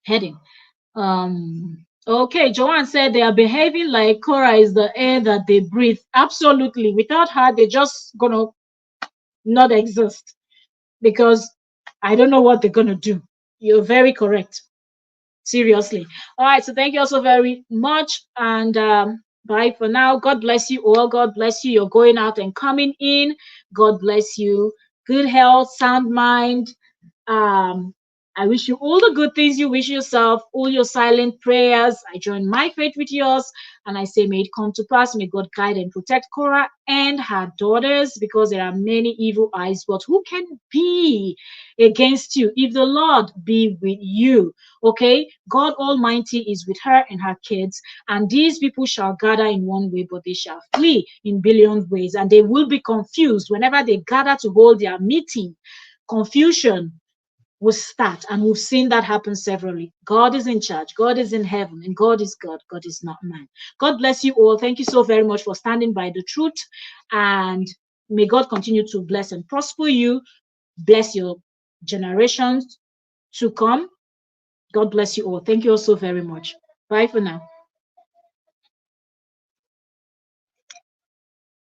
heading. Okay, Joanne said they are behaving like Korra is the air that they breathe. Absolutely. Without her, they're just gonna not exist because I don't know what they're gonna do. You're very correct. Seriously. All right, so thank you also very much. And bye for now. God bless you all. God bless you. You're going out and coming in. God bless you. Good health, sound mind, I wish you all the good things you wish yourself, all your silent prayers. I join my faith with yours, and I say, may it come to pass. May God guide and protect Korra and her daughters, because there are many evil eyes. But who can be against you if the Lord be with you? Okay, God Almighty is with her and her kids, and these people shall gather in one way, but they shall flee in billion ways, and they will be confused whenever they gather to hold their meeting. Confusion will start, and we've seen that happen severally. God is in charge, God is in heaven, and God is God. God is not man. God bless you all. Thank you so very much for standing by the truth, and may God continue to bless and prosper you, bless your generations to come. God bless you all. Thank you all so very much. Bye for now.